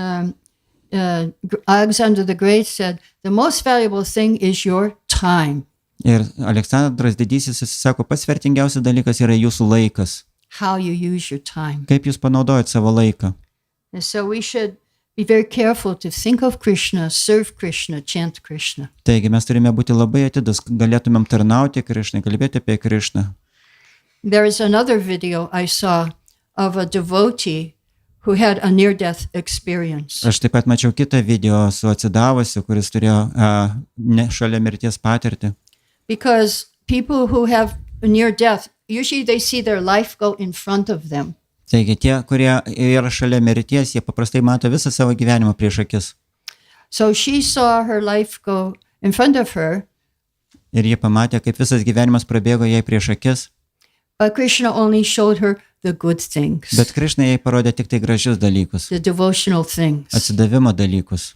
B: Alexander the Great said, the most valuable thing is your time.
A: Ir Aleksandras Didysis sako, pats vertingiausias dalykas yra jūsų laikas.
B: How you use your time.
A: Kaip jūs panaudojat savo laiką?
B: And so we should be very careful to think of Krishna, serve Krishna, chant Krishna.
A: Taigi mes turime būti labai atidus, galėtumėm tarnauti Krišnai, kalbėti apie Krišną.
B: There is another video I saw of a devotee who had a near-death experience.
A: Aš taip pat mačiau kitą video su atsidavusiu, kuris turėjo šalia mirties patirtį.
B: Because people who have near death, usually they see their life go in front of them.
A: Taigi tie, kurie yra šalia mirties, jie paprastai mato visą savo gyvenimą prieš akis.
B: So she saw her life go in front of her,
A: Ir jie pamatė, kaip visas gyvenimas prabėgo jai prieš akis,
B: but Krishna only showed her the good things,
A: bet Krišna jai parodė tik tai gražius dalykus,
B: the devotional things.
A: atsidavimo dalykus.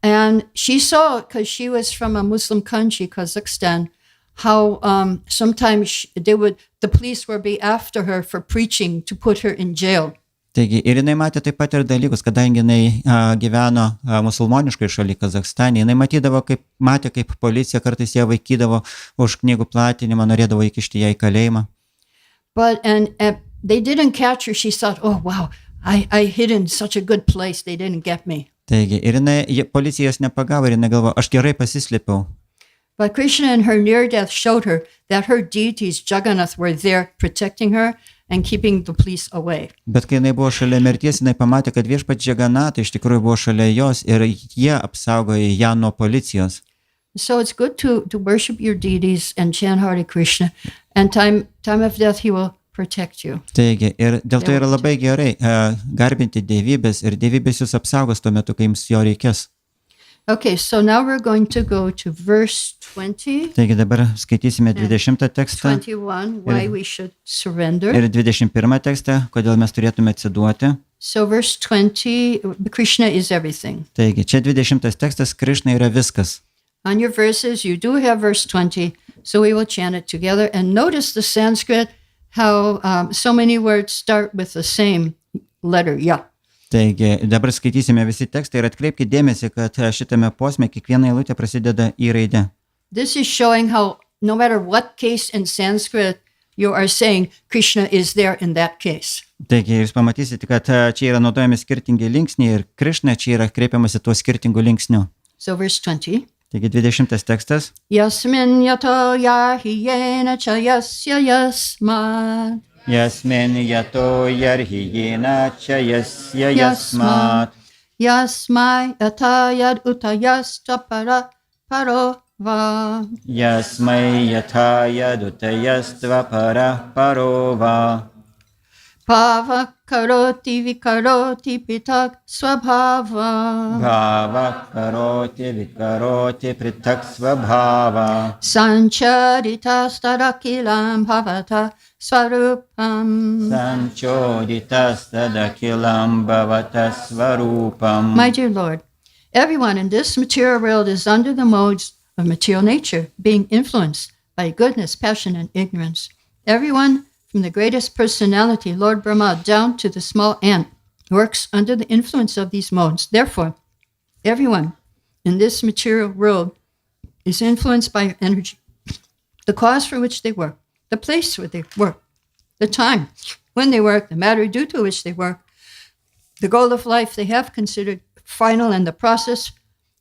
B: And she saw, because she was from a Muslim country, Kazakhstan, how sometimes the police would be after her for preaching to put her in jail.
A: Taigi ir jinai matė taip pat ir dalykus, kadangi jinai gyveno musulmoniškai šaly Kazakstane, jinai matė, kaip policija kartais ją vaikydavo už knygų platinimą, norėdavo įkišti ją į kalėjimą.
B: But they didn't catch her. She thought, oh wow, I hid in such a good place. They didn't get me.
A: Taigi ir policija jos nepagavo ir jinai galvo, aš gerai pasislėpiau.
B: But Krishna in her near death showed her that her deities, Jagannath, were there protecting her and keeping the police away.
A: Bet kai jinai buvo šalia mirties, jinai pamatė, kad viešpats Džaganatai iš tikrųjų buvo šalia jos ir jie apsaugojo ją nuo policijos.
B: So it's good to worship your deities and chant Hare Krishna, and time of death he will protect you.
A: Taigi ir dėl to yra labai gerai garbinti dievybės ir dievybės jūs apsaugos tuo metu, kai jums jo reikės.
B: Okay, so now we're going to go to verse 20,
A: Taigi dabar skaitysime 20 tekstą
B: 21, why we should surrender.
A: ir 21 tekstą, kodėl mes turėtume atsiduoti.
B: So verse 20, Krishna is everything.
A: Taigi čia 20 tekstas, Krišna yra viskas.
B: On your verses, you do have verse 20, so we will chant it together. And notice the Sanskrit, how so many words start with the same letter, ya.
A: Taigi dabar skaitysime visi tekstai ir atkreipkite dėmesį, kad šitame posme kiekviena eilutė prasideda į raidę.
B: This is showing how no matter what case in Sanskrit you are saying, Krishna is there in that case.
A: Taigi jūs pamatysite, kad čia yra naudojami skirtingi linksniai ir Krišna čia yra kreipiamasi tuo skirtingu linksniu.
B: So verse 20.
A: Taigi 20 tekstas.
B: Yasmin yato yahiyena cha yasya yasmat.
A: Yasmin yato yarhiyena cha yasya yasmat.
B: Yasmai atayad utayasta para parova.
A: Yasmai yataya dutayastva para parova.
B: Bhava karoti vikaroti pitak swabhava.
A: Bhava karoti vikaroti pritak svabhava.
B: Sancharitas tadakilam bhavata svarupam.
A: Sanchoditas tadakilam bhavata svarupam.
B: My dear Lord, everyone in this material world is under the modes of material nature, being influenced by goodness, passion, and ignorance. Everyone, from the greatest personality, Lord Brahma, down to the small ant, works under the influence of these modes. Therefore, everyone in this material world is influenced by energy, the cause for which they work, the place where they work, the time when they work, the matter due to which they work, the goal of life they have considered final, and the process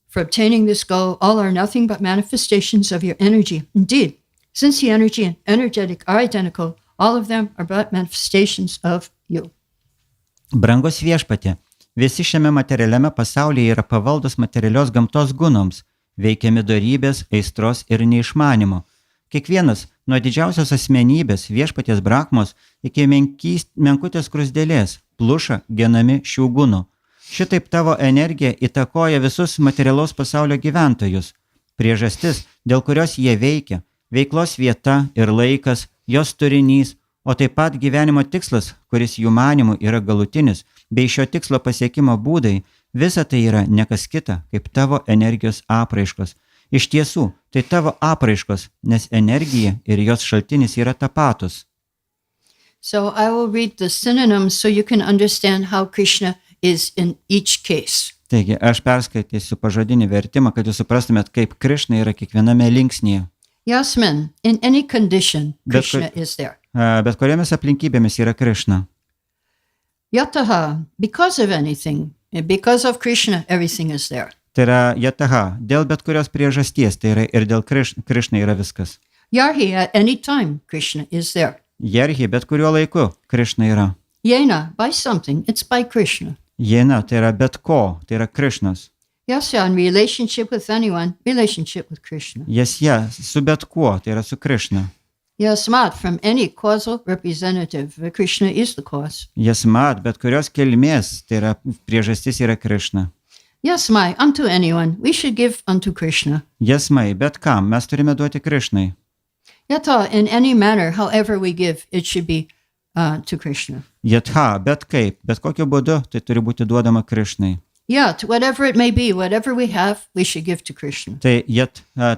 B: for obtaining this goal. All are nothing but manifestations of your energy. Indeed, since the energy and energetic are identical, all of them are but manifestations of you.
A: Brangus viešpatie, visi šiame materialiame pasaulyje yra pavaldus materialios gamtos gunoms, veikiami dorybės, aistros ir neišmanimo. Kiekvienas, nuo didžiausios asmenybės viešpaties Brahmos iki menkutės krusdėlės, pluša genami šių gunų. Šitaip tavo energija įtakoja visus materialaus pasaulio gyventojus. Priežastis, dėl kurios jie veikia, veiklos vieta ir laikas, jos turinys, o taip pat gyvenimo tikslas, kuris jų manimų yra galutinis, bei šio tikslo pasiekimo būdai, visa tai yra nekas kita, kaip tavo energijos apraiškos. Iš tiesų, tai tavo apraiškos, nes energija ir jos šaltinis yra tapatus.
B: So I will read the synonyms so you can understand how Krishna is in each case.
A: Taigi, aš perskaitysiu pažodinį vertimą, kad jūs suprastumėt, kaip Krišna yra kiekviename linksnyje.
B: Yasmin, in any condition, Krishna is there.
A: Bet kuriomis aplinkybėmis yra Krišna.
B: Yataha, because of anything, and because of Krishna, everything is there.
A: Tai yra yataha, dėl bet kurios priežasties, tai yra ir dėl Krišna yra viskas.
B: Yarhi, at any time, Krishna is there.
A: Jerhi, bet kuriuo laiku Krišna yra.
B: Yena, by something, it's by Krishna.
A: Jena, tai yra bet ko, tai yra Krišnas.
B: Yasya, in relationship with anyone, relationship with Krishna.
A: Jasja, su bet kuo, tai yra su Krišna.
B: Yasmat, from any causal representative, Krishna is the cause.
A: Jasmat, bet kurios kilmės, tai yra priežastis yra Krišna.
B: Yasmai, unto anyone, we should give unto Krishna.
A: Jasmai, bet kam, mes turime duoti Krišnai.
B: Yata, in any manner, however we give, it should be to Krishna.
A: Yatha, bet kaip, bet kokiu būdu, tai turi būti duodama Krišnai.
B: Yat, whatever it may be, whatever we have, we should give to Krishna.
A: Tai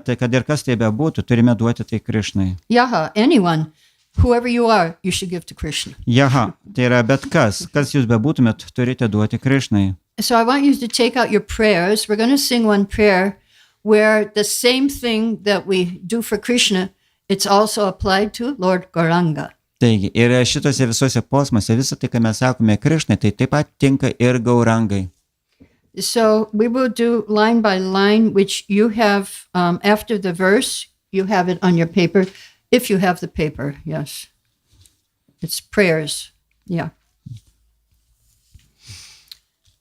A: tai kad ir kas tai bebūtų, turime duoti tai Krišnai.
B: Yaha, anyone, whoever you are, you should give to Krishna.
A: Jaha, tai yra bet kas jūs bebūtumėt, turite duoti Krišnai.
B: So I want you to take out your prayers. We're going to sing one prayer where the same thing that we do for Krishna, it's also applied to Lord Gauranga.
A: Taigi, ir šitose visose posmuose, visą tai, ką mes sakome Krišnai, tai taip pat tinka ir Gaurangai.
B: So we will do line by line, which you have after the verse, you have it on your paper. If you have the paper, yes. It's prayers, yeah.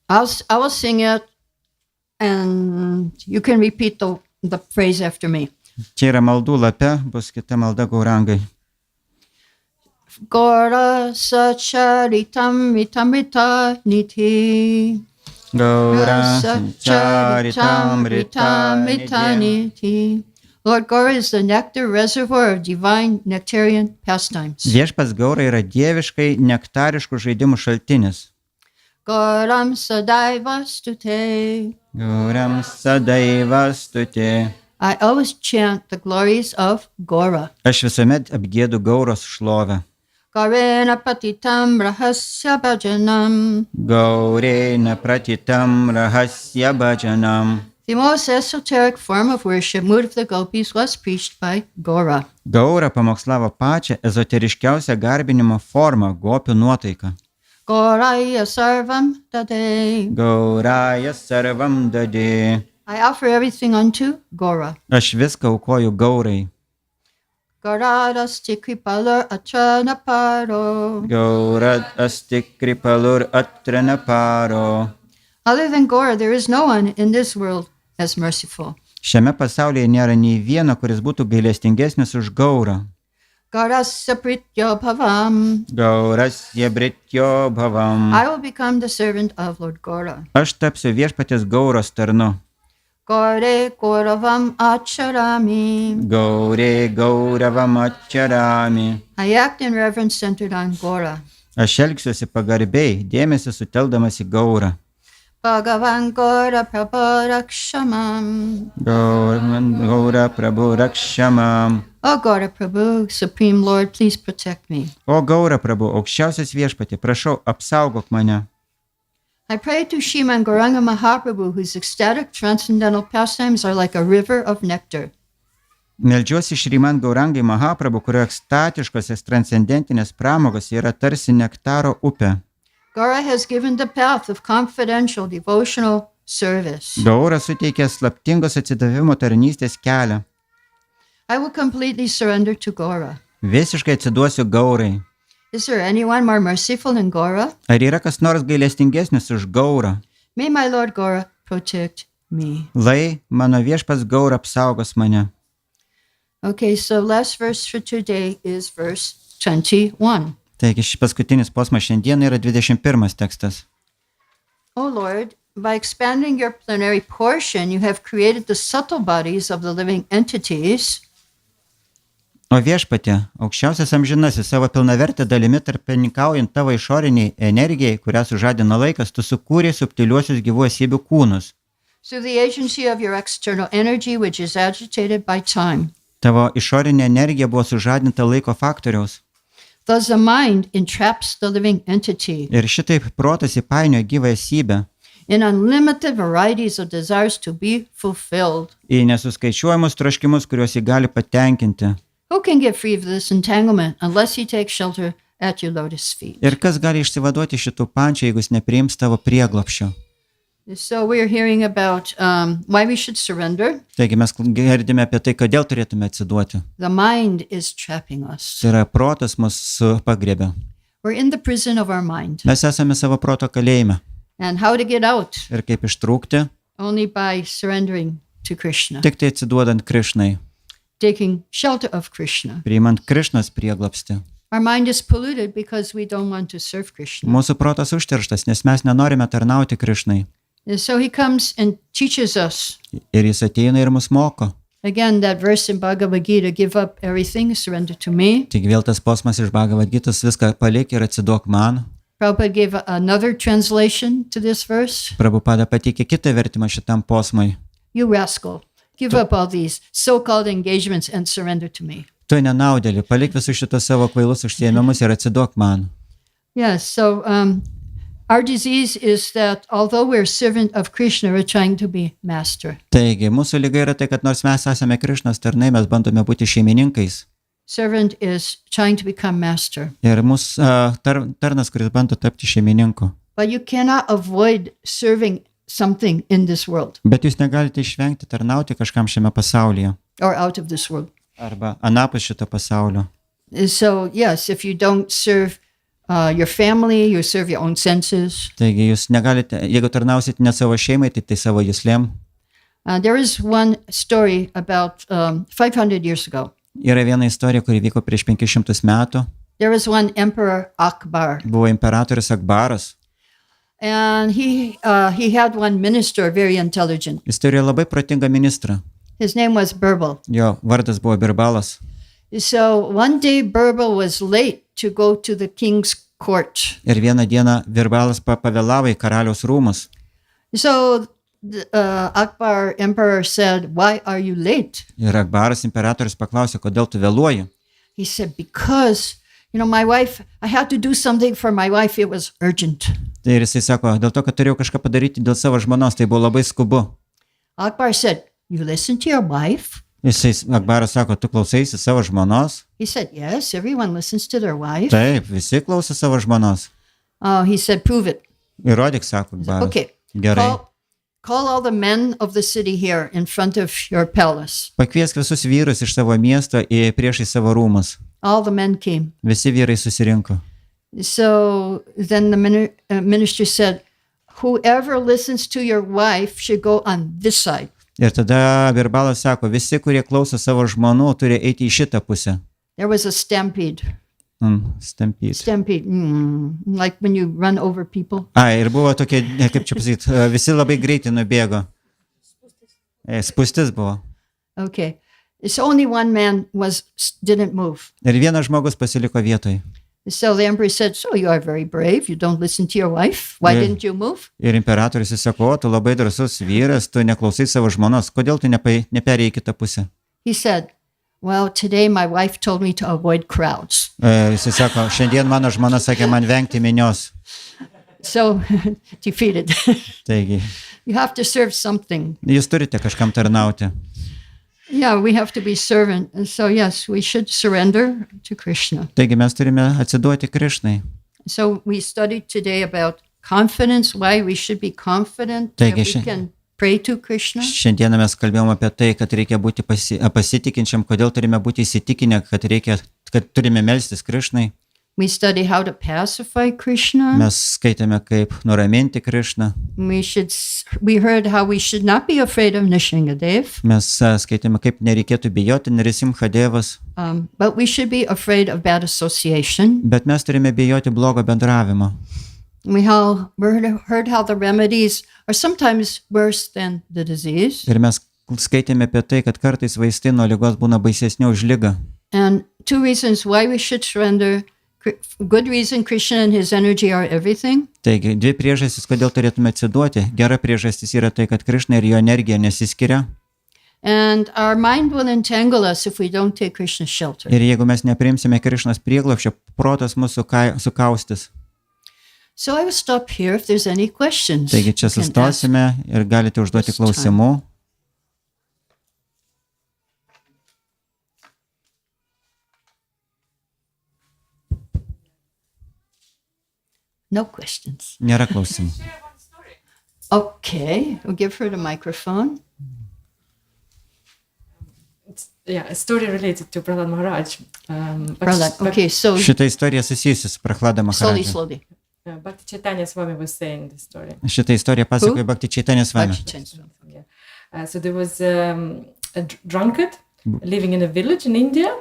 B: I will sing it, and you can repeat the phrase after me.
A: Čia yra maldų lape, bus kita malda Gaurangai.
B: Gaura Sačaritam Ritamrita Niti.
A: Gaura Sačaritam Ritamrita
B: Niti. Lord Gaura is the nectar reservoir of divine nectarian pastimes.
A: Viešpats Gaura yra dieviškai nektariškų žaidimų šaltinis.
B: Gauram Sadaiva Stute.
A: Gauram Sadaiva Stute.
B: I always chant the glories of Gaura.
A: Aš visuomet apgiedu Gauros šlovę.
B: Gaurena patitam rahasya bhajanam.
A: Gaurena pratitam rahasya bhajanam.
B: The most esoteric form of worship, mood of the gopis, was preached by Gaura.
A: Gaura pamokslavo pačią ezoteriškiausią garbinimo formą, gopių nuotaiką.
B: Gauraya sarvam dade.
A: Gauraya sarvam dade.
B: I offer everything unto Gaura.
A: Aš viską aukoju Gaurai.
B: Gaurad asti kripalur atra naparo.
A: Gaurad asti kripalur atra naparo.
B: Other than Gaura, there is no one in this world as merciful.
A: Šiame pasaulyje nėra nei vieno, kuris būtų gailestingesnis už Gaurą.
B: Gaurasya prityo bhavam.
A: Gaurasya brityo bhavam.
B: I will become the servant of Lord Gaura.
A: Aš tapsiu viešpaties Gauros tarnu.
B: Gaure Gauravam acharami.
A: Gaure gauravam acharami.
B: I act in reverence centered on Gaura.
A: Aš elgsiuosi pagarbiai, dėmesį suteldamas į Gaurą.
B: Bhagavan Gaura Prabhu Rakshamam.
A: Gaura Prabhu Rakshamam.
B: O Gaura Prabhu, Supreme Lord, please protect me.
A: O Gaura Prabhu, aukščiausias viešpatie, prašau, apsaugok mane.
B: I pray to Srimad Gauranga Mahaprabhu, whose ecstatic transcendental pastimes are like a river of nectar.
A: Meldžiuosi Šrimad-Bhagavatamui Mahaprabhu, kurio ekstatiškosios transcendentinės pramogos yra tarsi nektaro upė.
B: Gaura has given the path of confidential devotional service.
A: Gaura suteikė slaptingos atsidavimo tarnystės kelią.
B: I will completely surrender to Gaura.
A: Visiškai atsiduosiu Gaurai.
B: Is there anyone more merciful than Gaura?
A: Ar yra kas nors gailestingesnis už Gaurą?
B: May my Lord Gaura protect me.
A: Lai mano viešpats Gaura apsaugos mane.
B: Okay, so last verse for today is verse 21.
A: Taigi šis paskutinis posmas šiandien yra 21 tekstas.
B: O Lord, by expanding your plenary portion, you have created the subtle bodies of the living entities.
A: O viešpatie, aukščiausias amžinasis, savo pilnavertę dalimi tarpininkaujant tavo išoriniai energijai, kurią sužadina laikas, tu sukūrei subtiliuosius gyvų esybių kūnus.
B: Through the agency of your external energy, which is agitated by time.
A: Tavo išorinė energija buvo sužadinta laiko faktoriaus.
B: Thus the mind entraps the living entity
A: Ir šitaip protas įpainioja gyvą esybę
B: in unlimited varieties of desires to be fulfilled.
A: į nesuskaičiuojamus troškimus, kuriuos jį gali patenkinti.
B: Who can get free of this entanglement unless he takes shelter at your lotus feet?
A: Ir kas gali išsivaduoti šitų pančių, jeigu jis nepriims tavo prieglobsčio?
B: So we're hearing about why we should surrender.
A: Taigi mes girdime apie tai, kodėl turėtume atsiduoti.
B: The mind is trapping us.
A: Tai yra protas mus pagriebia.
B: We're in the prison of our mind.
A: Mes esame savo proto kalėjime.
B: And how to get out?
A: Ir kaip ištrūkti?
B: Only by surrendering to Krishna.
A: Tik tai atsiduodant Krišnai,
B: Taking shelter of Krishna.
A: priimant Krišnos prieglobstį.
B: Our mind is polluted because we don't want to serve Krishna.
A: Mūsų protas užterštas, nes mes nenorime tarnauti Krišnai.
B: And so he comes and teaches us.
A: Ir jis ateina ir mus moko.
B: Again, that verse in Bhagavad Gita, give up everything, surrender to me.
A: Tik vėl tas posmas iš Bhagavad-gitos, viską palik ir atsiduok man.
B: Prabhupada gave another translation to this verse.
A: Prabhupada pateikė kitą vertimą šitam posmui.
B: You rascal, give up all these so-called engagements and surrender to me.
A: Tu nenaudėli, palik visus šitos savo kvailus užsiėmimus ir atsiduok man.
B: Yes, so our disease is that although we're servant of Krishna, we're trying to be master.
A: Taigi, mūsų lyga yra tai, kad nors mes esame Krišnos tarnai, mes bandome būti šeimininkais.
B: Servant is trying to become master.
A: Ir mūsų tarnas, kuris bando tapti šeimininku.
B: But you cannot avoid serving something in this world
A: Bet jūs negalite išvengti tarnauti kažkam šiame pasaulyje.
B: or out of this world.
A: Arba anapus šito pasaulio.
B: So, yes, if you don't serve your family, you serve your own senses.
A: Taigi, jūs negalite, jeigu tarnausit ne savo šeimai, tai savo juslėm.
B: There is one story about 500 years ago.
A: Yra viena istorija, kuri vyko prieš 500 metų.
B: There was one emperor, Akbar,
A: Buvo imperatorius Akbaras.
B: and he had one minister, very intelligent.
A: Jis turėjo labai protingą ministrą.
B: His name was Birbal.
A: Jo vardas buvo Birbalas.
B: So one day Birbal was late to go to the king's court.
A: Ir vieną dieną Birbalas pavėlavo į karaliaus rūmus.
B: So Akbar emperor said, "Why are you late?"
A: Ir Akbaras imperatorius paklausė, kodėl tu vėluoji.
B: He said, "Because, my wife, I had to do something for my wife. It was urgent."
A: Tai ir jisai sako, dėl to, kad turėjau kažką padaryti dėl savo žmonos, tai buvo labai skubu.
B: Akbar said, "You listen to your wife?"
A: Akbaras sako, tu klausaisi savo žmonos?
B: He said, "Yes, everyone listens to their wife."
A: Taip, visi klauso savo žmonos.
B: He said, "Prove it."
A: Įrodyk, sako Akbaras.
B: Okay.
A: Gerai.
B: Call all the men of the city here in front of your palace.
A: Pakviesk visus vyrus iš savo miesto priešai savo rūmus.
B: All the men came.
A: Visi vyrai susirinko.
B: So then the minister said, "Whoever listens to your wife should go on this side."
A: Ir tada Birbalas sako, visi, kurie klauso savo žmonų, turi eiti į šitą pusę.
B: there was a stampede.
A: Stampede.
B: Stampede, like when you run over people.
A: Ir buvo tokie, kaip čia pasakyti, visi labai greitai nubėgo. Spūstis buvo.
B: Okay. It's only one man didn't move.
A: Ir vienas žmogus pasiliko vietoj.
B: So the emperor said, so you are very brave. You don't listen to your wife. Why didn't you move?
A: Ir imperatorius sako, tu labai drąsus vyras, tu neklausai savo žmonos. Kodėl tu neperėjai į kitą pusę?
B: He said, well, today my wife told me to avoid crowds.
A: Jis sako, šiandien mano žmona sakė man vengti minios.
B: So, defeated.
A: Taigi,
B: You have to serve something.
A: jūs turite kažkam tarnauti.
B: Yeah, we have to be servant. And so, yes, we should surrender to Krishna.
A: Taigi mes turime atsiduoti Krišnai.
B: So we studied today about confidence, why we should be confident that we can pray to Krishna.
A: Šiandieną mes kalbėjome apie tai, kad reikia būti pasitikinčiam, kodėl turime būti įsitikinę, kad turime melstis Krišnai.
B: We study how to pacify Krishna.
A: Mes skaitėme, kaip nuraminti Krišną.
B: We heard how we should not be afraid of Nrisimhadev.
A: Mes skaitėme, kaip nereikėtų bijoti Nrisimhadevas.
B: But we should be afraid of bad association.
A: Bet mes turime bijoti blogo bendravimo.
B: We heard how the remedies are sometimes worse than the disease.
A: Ir mes skaitėme apie tai, kad kartais vaistai nuo ligos būna baisesni už ligą.
B: And two reasons why we should surrender. Good reason, Krishna and his energy are everything.
A: Taigi, dvi priežastys, kodėl turėtume atsiduoti. Gera priežastis yra tai, kad Krišna ir jo energija nesiskiria.
B: And our mind will entangle us if we don't take Krishna's shelter.
A: Ir jeigu mes nepriimsime Krišnos prieglobsčio, protas mūsų sukaustys.
B: So I will stop here if there's any questions.
A: Taigi, čia sustosime ir galite užduoti klausimų.
B: No questions.
A: Nėra klausimų.
B: Okay, we'll give her the microphone.
D: A story related to Prahlad Maharaj.
B: Okay, so
A: Šitą istoriją susijusi su Prahlada Maharadža.
B: slowly.
D: Bhakti Čaitanja Svamis was saying this story.
A: Šitą istoriją pasakoja Bhakti Čaitanja Svamis.
D: So there was a drunkard living in a village in India.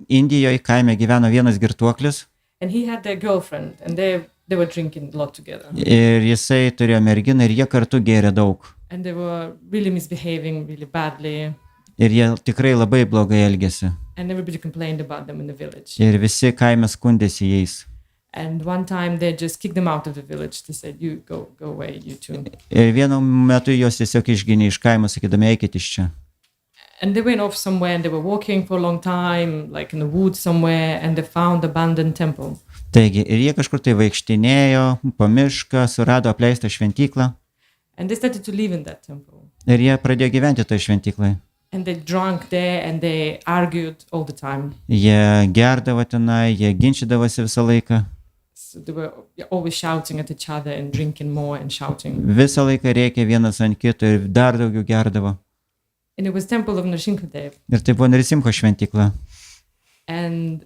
A: Indijoje kaime gyveno vienas girtuoklis.
D: And he had a girlfriend and they were drinking a lot together.
A: Ir jisai turėjo merginą ir jie kartu gėrė daug.
D: And they were really misbehaving really badly.
A: Ir jie tikrai labai blogai elgėsi.
D: And everybody complained about them in the village.
A: Ir visi kaime skundėsi jais.
D: And one time they just kicked them out of the village. They said, you go away, you two.
A: Ir vienu metu jos tiesiog išginė iš kaimo, sakydami, eikit iš čia.
D: And they went off somewhere and they were walking for a long time, like in the woods somewhere, and they found abandoned temple.
A: Taigi, ir jie kažkur tai vaikštinėjo, po mišką, surado apleistą šventyklą.
D: And they started to live in that temple.
A: Ir jie pradėjo gyventi toje šventykloje.
D: And they drank there and they argued all the time.
A: Jie gerdavo tenai, jie ginčydavosi visą laiką.
D: So they were always shouting at each other and drinking more and shouting.
A: Visą laiką rėkė vienas ant kito ir dar daugiau gerdavo.
D: And it was temple of Nrisimhadev.
A: Ir tai buvo Nrisimho šventykla.
D: And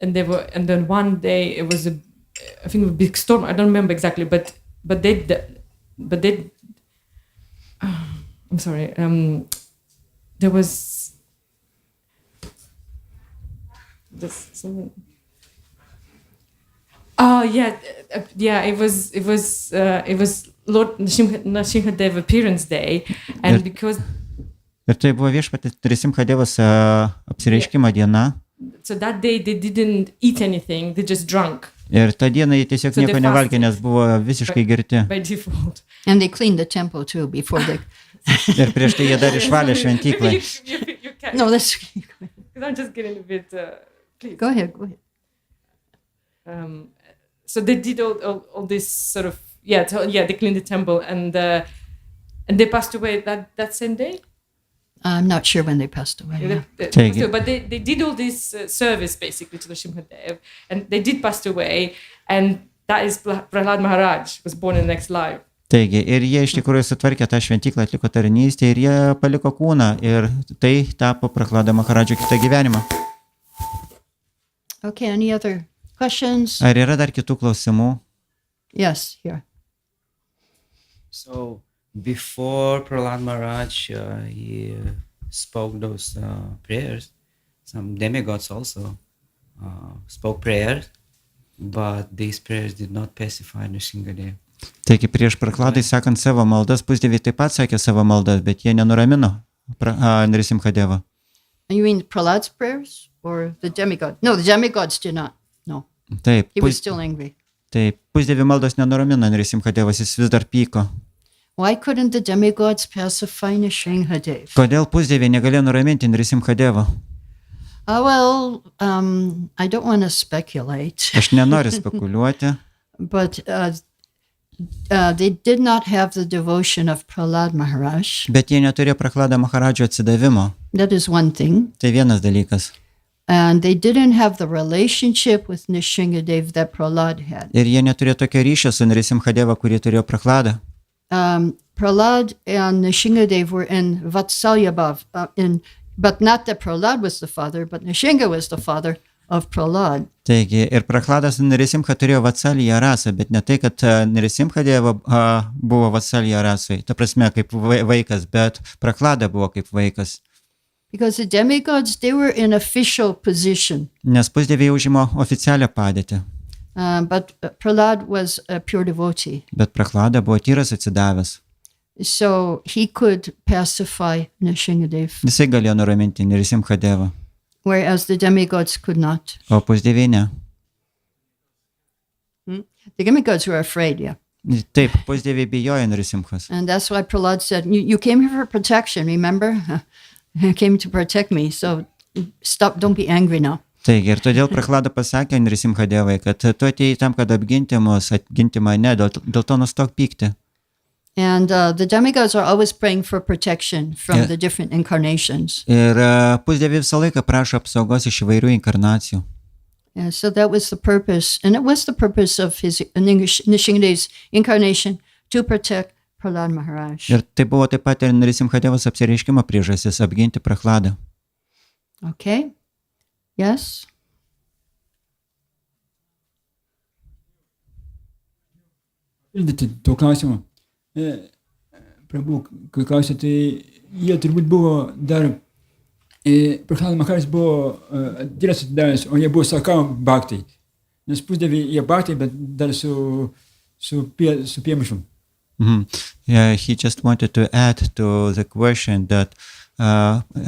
D: then one day it was I think a big storm. I don't remember exactly, but they I'm sorry. There was this something. Oh yeah. It was Lord Nrisimhadev appearance day, and because.
A: Ir tai buvo viešpaties Nrisimhadevas apsireiškimo diena.
D: So that day they didn't eat anything, they just drank.
A: Ir tą dieną jie tiesiog nieko nevalgė, nes buvo visiškai girti.
D: By default.
B: And they cleaned the temple too before they.
A: Ir prieš tai jie dar išvalė šventyklą.
D: You can.
B: No, that's.
D: Because I'm just getting a bit. Please.
B: Go ahead.
D: So they did all this sort of they cleaned the temple and they passed away that same day.
B: I'm not sure when they passed away.
D: But they did all this service basically to the Nrisimhadev, and they did pass away, and that is Prahlad Maharaj was born in the next life.
A: Taigi, ir jie iš tikrųjų sutvarkė tą šventyklą, atliko tarnystę ir jie paliko kūną ir tai tapo Prahlado Maharadžo kitą gyvenimą.
B: Okay, any other questions?
A: Ar yra dar kitų klausimų?
B: Yes, here.
E: So before Prahlad Maharaj he spoke those prayers, some demigods also spoke prayers, but these prayers did not pacify Nrisimhadeva.
A: Taigi prieš Prahladai sakant savo maldas, pusdieviai taip pat sakė savo maldas, bet jie nenuramino Nrisimhadevą.
B: You mean Prahlad's prayers or the demigod? No, the demigods did not. No,
A: Taip,
B: he was still angry.
A: taip, pusdievių maldos nenuramino Nrisimhadevas, jis vis dar pyko.
B: Why couldn't the demigods pacify Nrisimhadeva?
A: Kodėl pusdieviai negalėjo nuraminti Nrisimhadevą?
B: I don't want to speculate,
A: Aš nenoriu spekuliuoti,
B: but they did not have the devotion of Prahlad Maharaj.
A: bet jie neturėjo Prahlado Maharadžio atsidavimo.
B: That is one thing.
A: Tai vienas dalykas.
B: And they didn't have the relationship with Nrisimhadeva that Prahlad had.
A: Ir jie neturėjo tokio ryšio su Nrisimhadeva, kurį turėjo Prahlada.
B: Prahlad and Nrisimhadeva were in Vatsalya Bhav, but not that Prahlad was the father, but Nrisimha was the father of Prahlad.
A: Taigi, ir Prahladas Nrisimha turėjo Vatsalya rasą, bet ne tai, kad Nrisimhadeva buvo Vatsalya rasai, ta prasme kaip vaikas, bet Prahlada buvo kaip vaikas.
B: Because the demigods, they were in official position,
A: Nes pusdieviai užimo oficialią padėtį,
B: but Prahlad was a pure devotee.
A: bet Prahlada buvo tyras atsidavęs.
B: So he could pacify Nrisimhadeva,
A: Jisai galėjo nuraminti Nrisimhadevą,
B: whereas the demigods could not.
A: o pusdieviai ne.
B: The demigods were afraid, yeah.
A: Taip, pusdieviai bijojo Nrisimhas.
B: And that's why Prahlad said, you came here for protection, remember? You came to protect me, so stop, don't be angry now.
A: Taigi, ir todėl Prahlada pasakė Nrisimhadevai, kad tu atėjai tam, kad apginti mus, apginti mane, dėl to nustok pykti.
B: And the demigods are always praying for protection from
A: Yeah.
B: the different incarnations.
A: Ir pusdieviai visą laiką prašo apsaugos iš įvairių inkarnacijų.
B: And so that was the purpose, and it was the purpose of his Nrisimhadeva's incarnation to protect Prahlad Maharaj.
A: Ir tai buvo taip pat ir Nrisimhadevos apsireiškimo priežastis apginti Prahladą.
B: Okay? Yes?
F: Pildyti to klausimo. Prabhu, kai klausė, tai jie turbūt buvo dar, Prahladas Maharaj buvo tyras atidavęs, o jie buvo sakama Bhakti. Nes pusdieviai jie Bhakti, bet dar su priemaišom.
A: Yeah, he just wanted to add to the question that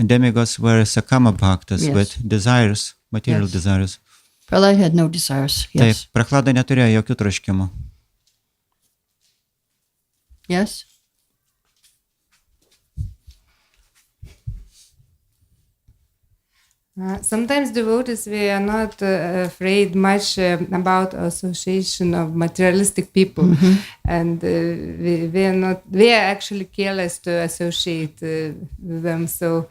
A: demigods were sakama bhaktas
B: Yes.
A: with desires, material
B: Yes.
A: desires.
B: Prahlad had no desires.
A: Taip,
B: Yes.
A: Prahlada neturėjo jokių troškimų.
B: Yes?
C: Sometimes devotees, we are not afraid much about association of materialistic people, and we are actually careless to associate with them. So,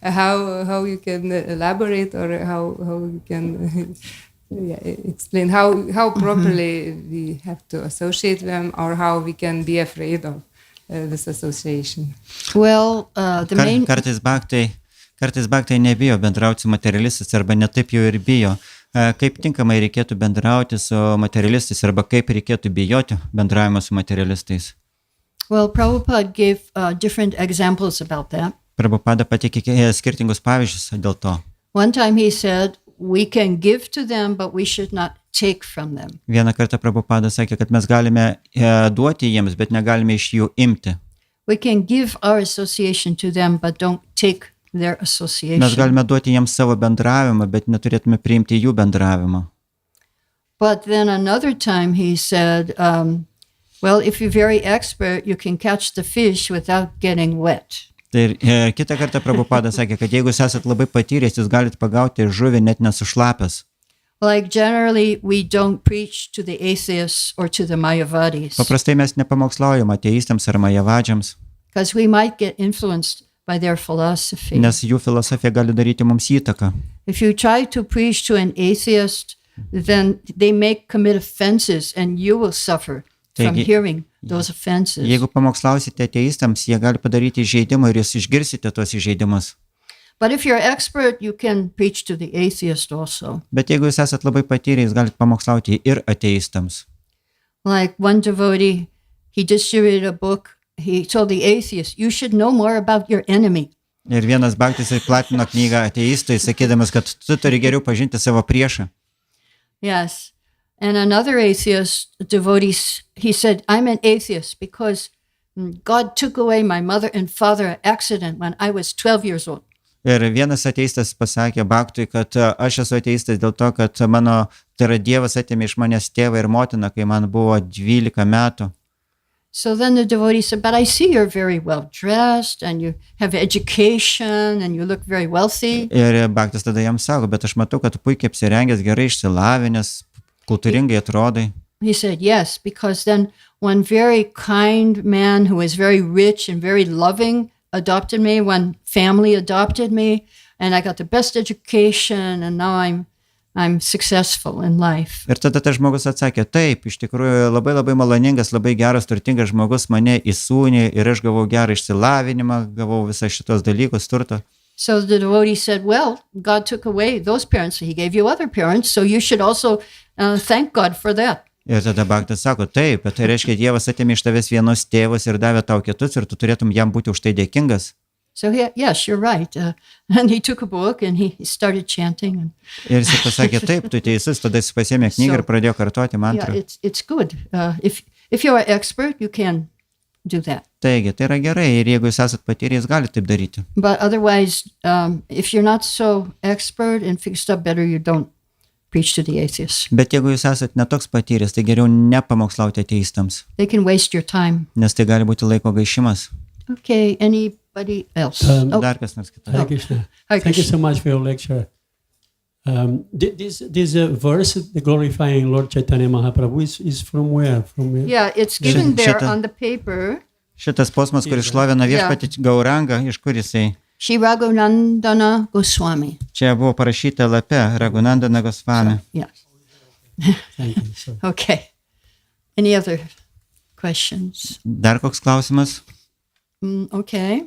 C: how you can elaborate, or how you can explain how properly we have to associate them, or how we can be afraid of this association?
B: Well, the main...
A: Kartais bhaktai nebijo bendrauti su materialistais arba netaip jau ir bijo. Kaip tinkamai reikėtų bendrauti su materialistais arba kaip reikėtų bijoti bendravimo su materialistais?
B: Well, Prabhupada gave different examples about that.
A: Prabhupada pateikė skirtingus pavyzdžius dėl to.
B: One time he said, we can give to them, but we should not take from them.
A: Vieną kartą Prabhupada sakė, kad mes galime duoti jiems, bet negalime iš jų imti.
B: We can give our association to them, but don't take their association.
A: Mes galime duoti jiems savo bendravimą, bet neturėtume priimti jų bendravimą.
B: But then another time he said, well, if you're very expert, you can catch the fish without getting wet.
A: Tai kitą kartą Prabhupada sakė, kad jeigu jūs esat labai patyręs, jūs galite pagauti žuvį net nesušlapęs.
B: Like generally, we don't preach to the atheists or to the Mayavadis,
A: Paprastai mes nepamokslaujam ateistams ar majavadžiams,
B: because we might get influenced by their philosophy.
A: nes jų filosofija gali daryti mums įtaką.
B: If you try to preach to an atheist, then they may commit offenses and you will suffer from
A: Taigi-
B: hearing those offenses.
A: Jeigu pamokslausite ateistams, jie gali padaryti įžeidimą ir jūs išgirsite tuos įžeidimus.
B: But if you're expert, you can preach to the atheist also.
A: Bet jeigu jūs esat labai patyrę, jūs galite pamokslauti ir ateistams.
B: Like one devotee, he distributed a book. He told the atheist, you should know more about your enemy.
A: Ir vienas bhaktis platino knygą ateistui, sakydamas, kad tu turi geriau pažinti savo priešą.
B: Yes. And another atheist devotee, he said, I'm an atheist because God took away my mother and father by accident when I was 12 years old.
A: Ir vienas ateistas pasakė Bhaktui, kad aš esu ateistas dėl to, kad tai yra Dievas atėmė iš manęs tėvą ir motiną, kai man buvo 12 metų.
B: So then the devotee said, but I see you're very well dressed and you have education and you look very wealthy.
A: Ir Bhaktis tada jam sako, bet aš matau, kad tu puikiai apsirengęs, gerai išsilavinęs, kultūringai atrodai.
B: He said, yes, because then one very kind man who was very rich and very loving adopted me, one family adopted me, and I got the best education, and now I'm successful in life.
A: Ir tada tas žmogus atsakė, taip, iš tikrųjų labai labai maloningas, labai geras, turtingas žmogus mane įsūnė ir aš gavau gerą išsilavinimą, gavau visą šitos dalykus, turtą.
B: So the devotee said, well, God took away those parents, he gave you other parents, so you should also thank God for that.
A: Ir tada Bhaktas sako, taip, bet tai reiškia, Dievas atėmė iš tavęs vienus tėvus ir davė tau kitus ir tu turėtum jam būti už tai dėkingas.
B: So yes, you're right. And he took a book and he started chanting.
A: Ir jis pasakė, taip, tu teisus, tada jis pasiėmė knygą ir pradėjo kartoti mantrą.
B: Yeah, it's good. If you're an expert, you can do that.
A: Taigi, tai yra gerai ir jeigu jūs esat patyrę, jūs galite taip daryti.
B: But otherwise, if you're not so expert and fixed up, better you don't preach to the atheists.
A: Bet jeigu jūs esat netoks patyręs, tai geriau nepamokslauti ateistams,
B: They can waste your time.
A: nes tai gali būti laiko gaišimas.
B: Okay, anybody else?
A: Dar kas nors kitas.
G: Hare Krishna.
B: Hare
G: Thank you
B: Krishna.
G: so much for your lecture. This verse, the glorifying Lord Chaitanya Mahaprabhu, is from where? From where?
B: Yeah, it's given there
A: Shita.
B: on the paper.
A: Šitas posmas, kuris šlovina viešpatį Gaurangą, iš kur jisai?
B: Shri Raghunandana Goswami.
A: Čia buvo parašyta lape, Raghunandana Gosvami.
B: Yes.
G: Thank you. So,
B: Okay. Any other questions?
A: Dar koks klausimas?
B: Okay.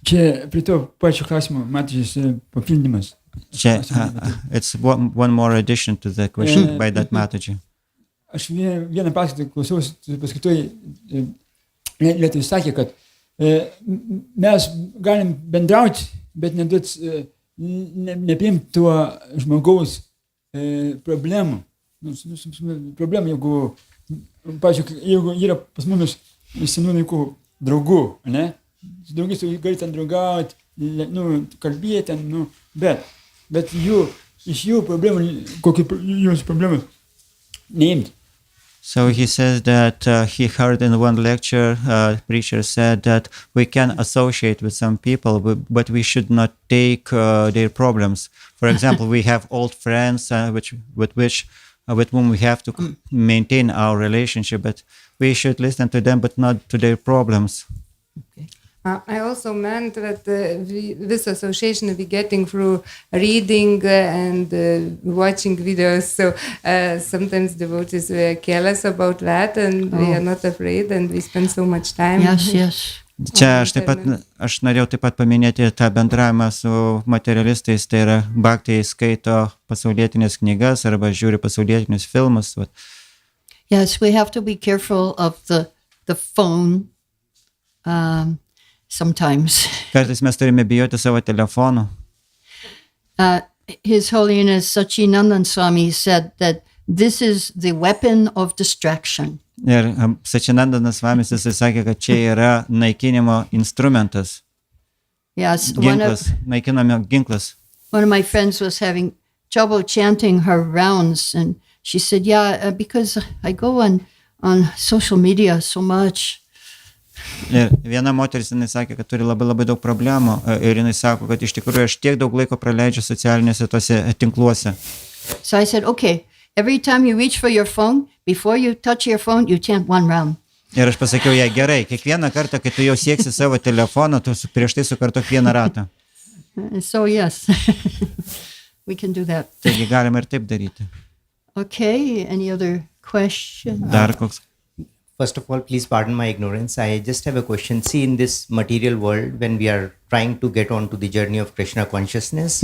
F: Čia prie to pačio klausimo, Matadžis, papildymas.
A: Čia, it's one more addition to the question by that Matadži.
F: Aš vieną paskaitą klausiausi, paskaitoj Lietuvai sakė, kad mes galim bendrauti, bet nepriimti tuo žmogaus problemų. Problemų, jeigu yra pas mumis senų laikų draugų, ne? Su draugais gali ten draugauti, kalbėti, bet iš jų problemų, kokie jūsų problemų, neimti.
A: So he says that he heard in one lecture, preacher said that we can associate with some people, but we should not take their problems. For example, we have old friends with whom we have to maintain our relationship, but we should listen to them, but not to their problems.
B: Okay.
C: I also meant that this association we're getting through reading and watching videos. So sometimes devotees were careless about that, and we are not afraid, and we spend so much time.
B: Yes.
A: Čia aš norėjau taip pat paminėti tą bendravimą su materialistais, tai yra Bhakti skaito pasaulietinės knygas arba žiūri pasaulietinius filmus.
B: Yes, we have to be careful of the phone sometimes.
A: Kartais mes turime bijoti savo telefonų.
B: His Holiness Sačinandana Svamis said that this is the weapon of distraction.
A: Ir Sačinandana Svamis jisai sakė, kad čia yra naikinimo instrumentas.
B: Yes,
A: Naikinamo ginklas.
B: one of my friends was having trouble chanting her rounds, and she said, yeah, because I go on social media so much.
A: Ir viena moteris, jinai sakė, kad turi labai labai daug problemų ir jinai sako, kad iš tikrųjų aš tiek daug laiko praleidžiu socialiniuose tose tinkluose.
B: So I said, okay, every time you reach for your phone, before you touch your phone, you chant one round.
A: Ir aš pasakiau jai, gerai, kiekvieną kartą, kai tu jau sieksi savo telefoną, tu prieš tai sukartok vieną ratą.
B: So yes, we can do that.
A: Taigi galima ir taip daryti.
B: Okay, any other question?
A: Dar koks?
H: First of all, please pardon my ignorance. I just have a question. See, in this material world, when we are trying to get on to the journey of Krishna consciousness,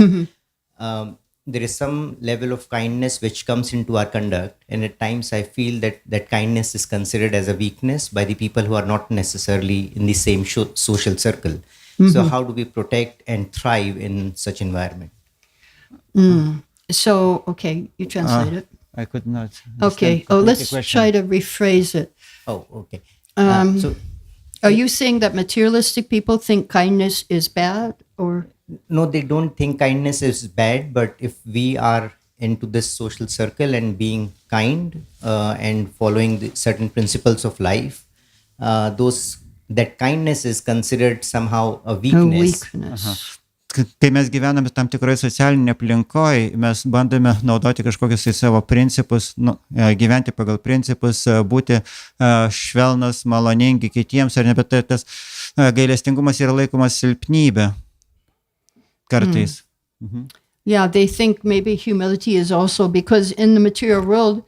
H: there is some level of kindness which comes into our conduct, and at times I feel that kindness is considered as a weakness by the people who are not necessarily in the same social circle. So how do we protect and thrive in such environment?
B: So, okay, you translate it.
A: I could not.
B: Okay. Oh, let's try to rephrase it.
H: Oh, okay.
B: Are you saying that materialistic people think kindness is bad, or?
H: No, they don't think kindness is bad, but if we are into this social circle and being kind and following the certain principles of life, that kindness is considered somehow a weakness.
A: Kai mes gyvename tam tikroje socialinėje aplinkoje, mes bandome naudoti kažkokius į savo principus, gyventi pagal principus, būti švelnus, maloningi kitiems, ar ne, bet tas gailestingumas yra laikomas silpnybė kartais.
B: Yeah, they think maybe humility is also because in the material world,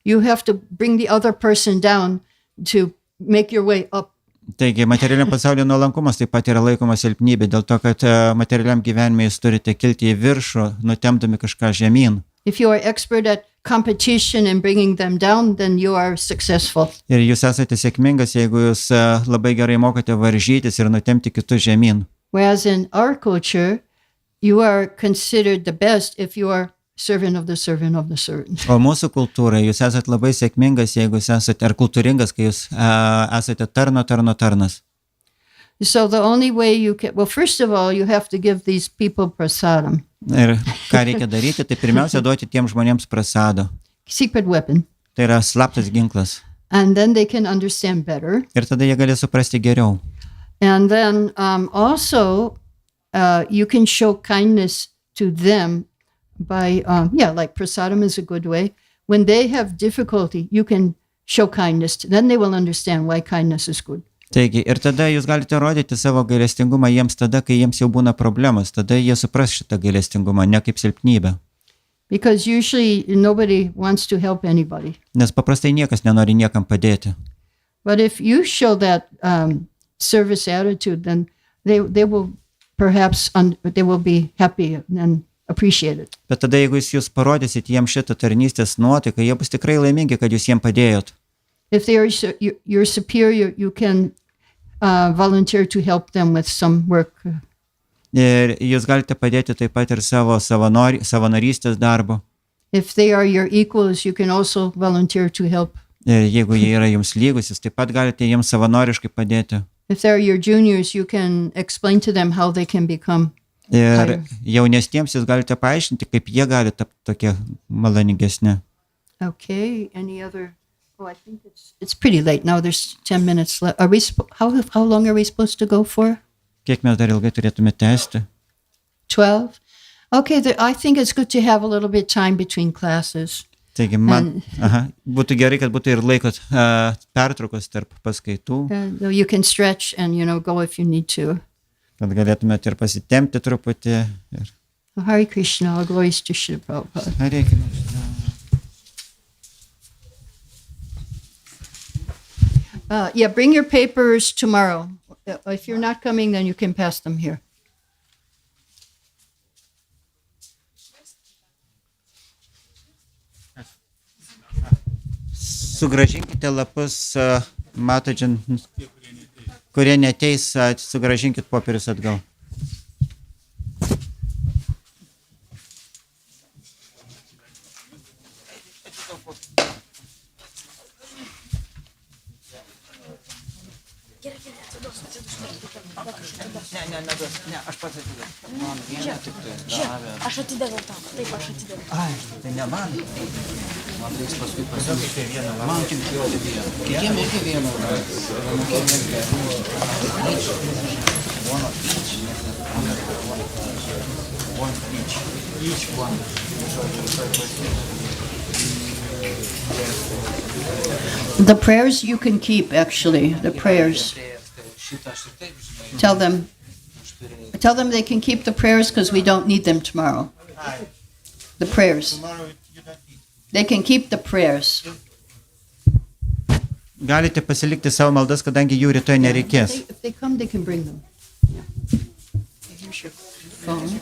B: you have to bring the other person down to make your way up.
A: Taigi, materialiam pasaulyje nuolankumas taip pat yra laikomas silpnybė, dėl to, kad materialiam gyvenime jūs turite kilti į viršų, nutemdami kažką žemyn.
B: If you are expert at competition and bringing them down, then you are successful.
A: Ir jūs esate sėkmingas, jeigu jūs labai gerai mokate varžytis ir nutemti kitus žemyn.
B: Whereas in our culture, you are considered the best if you are servant of the servant of the servant.
A: O mūsų kultūrai jūs esate labai sėkmingas, jeigu jūs esate, ar kultūringas, kai jūs esate tarnas.
B: So the only way you can, well, first of all, you have to give these people prasadam.
A: Ir ką reikia daryti, tai pirmiausia duoti tiems žmonėms prasado.
B: Secret weapon.
A: Tai yra slaptas ginklas.
B: And then they can understand better.
A: Ir tada jie gali suprasti geriau.
B: And then also you can show kindness to them by, like prasadam is a good way. When they have difficulty, you can show kindness. Then they will understand why kindness is good.
A: Taigi, ir tada jūs galite rodyti savo gailestingumą jiems tada, kai jiems jau būna problemos. Tada jie supras šitą gailestingumą, ne kaip silpnybę.
B: Because usually nobody wants to help anybody.
A: Nes paprastai niekas nenori niekam padėti.
B: But if you show that service attitude, then they will perhaps they will be happy and appreciate it.
A: Bet tada, jeigu jūs parodysit jiems šitą tarnystės nuotaiką, jie bus tikrai laimingi, kad jūs jiems padėjot.
B: If they are your superior, you can volunteer to help them with some work.
A: Ir jūs galite padėti taip pat ir savo savanorystės darbo.
B: If they are your equals, you can also volunteer to help.
A: Ir jeigu jie yra jums lygus, jūs taip pat galite jiems savanoriškai padėti.
B: If they are your juniors, you can explain to them how they can become.
A: Ir jaunesniems jūs galite paaiškinti, kaip jie gali tapti tokie maloningesni.
B: Okay, any other? Oh, I think it's pretty late now. There's 10 minutes left. Are we how long are we supposed to go for?
A: Kiek mes dar ilgai turėtume tęsti?
B: 12. Okay, I think it's good to have a little bit time between classes.
A: Taigi, būtų gerai, kad būtų ir laiko pertraukos tarp paskaitų.
B: You can stretch and, go if you need to.
A: Kad galėtumėte ir pasitempti truputį.
B: Hare Krishna, glories to Srila Prabhupada.
A: Hare Krishna.
B: Bring your papers tomorrow. If you're not coming, then you can pass them here.
A: Sugrąžinkite lapus Matadži, kurie neteis, sugrąžinkit popierius atgal. Ne, aš pats atidaviau. Man vieną tik tai davė.
I: Aš atidaviau tau. Taip, aš atidaviau.
A: Ai, tai ne man. Man reiks paskui pasakyti vieną. Man tik duoti vieną. Kitiem irgi vieną. One each. Each one.
B: The prayers you can keep, actually. The prayers. Tell them they can keep the prayers because we don't need them tomorrow. The prayers. They can keep the prayers.
A: Galite pasilikti savo maldas, kadangi jų rytoj nereikės.
B: If they come, they can bring them. Yeah. Here's your phone.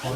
B: We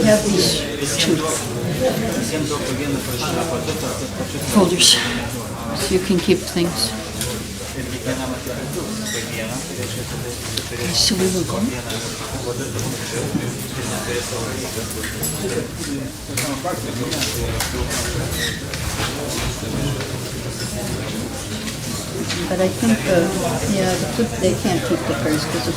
B: have these two folders, so you can keep things. So we will go. But I think, they can't keep the prayers because it's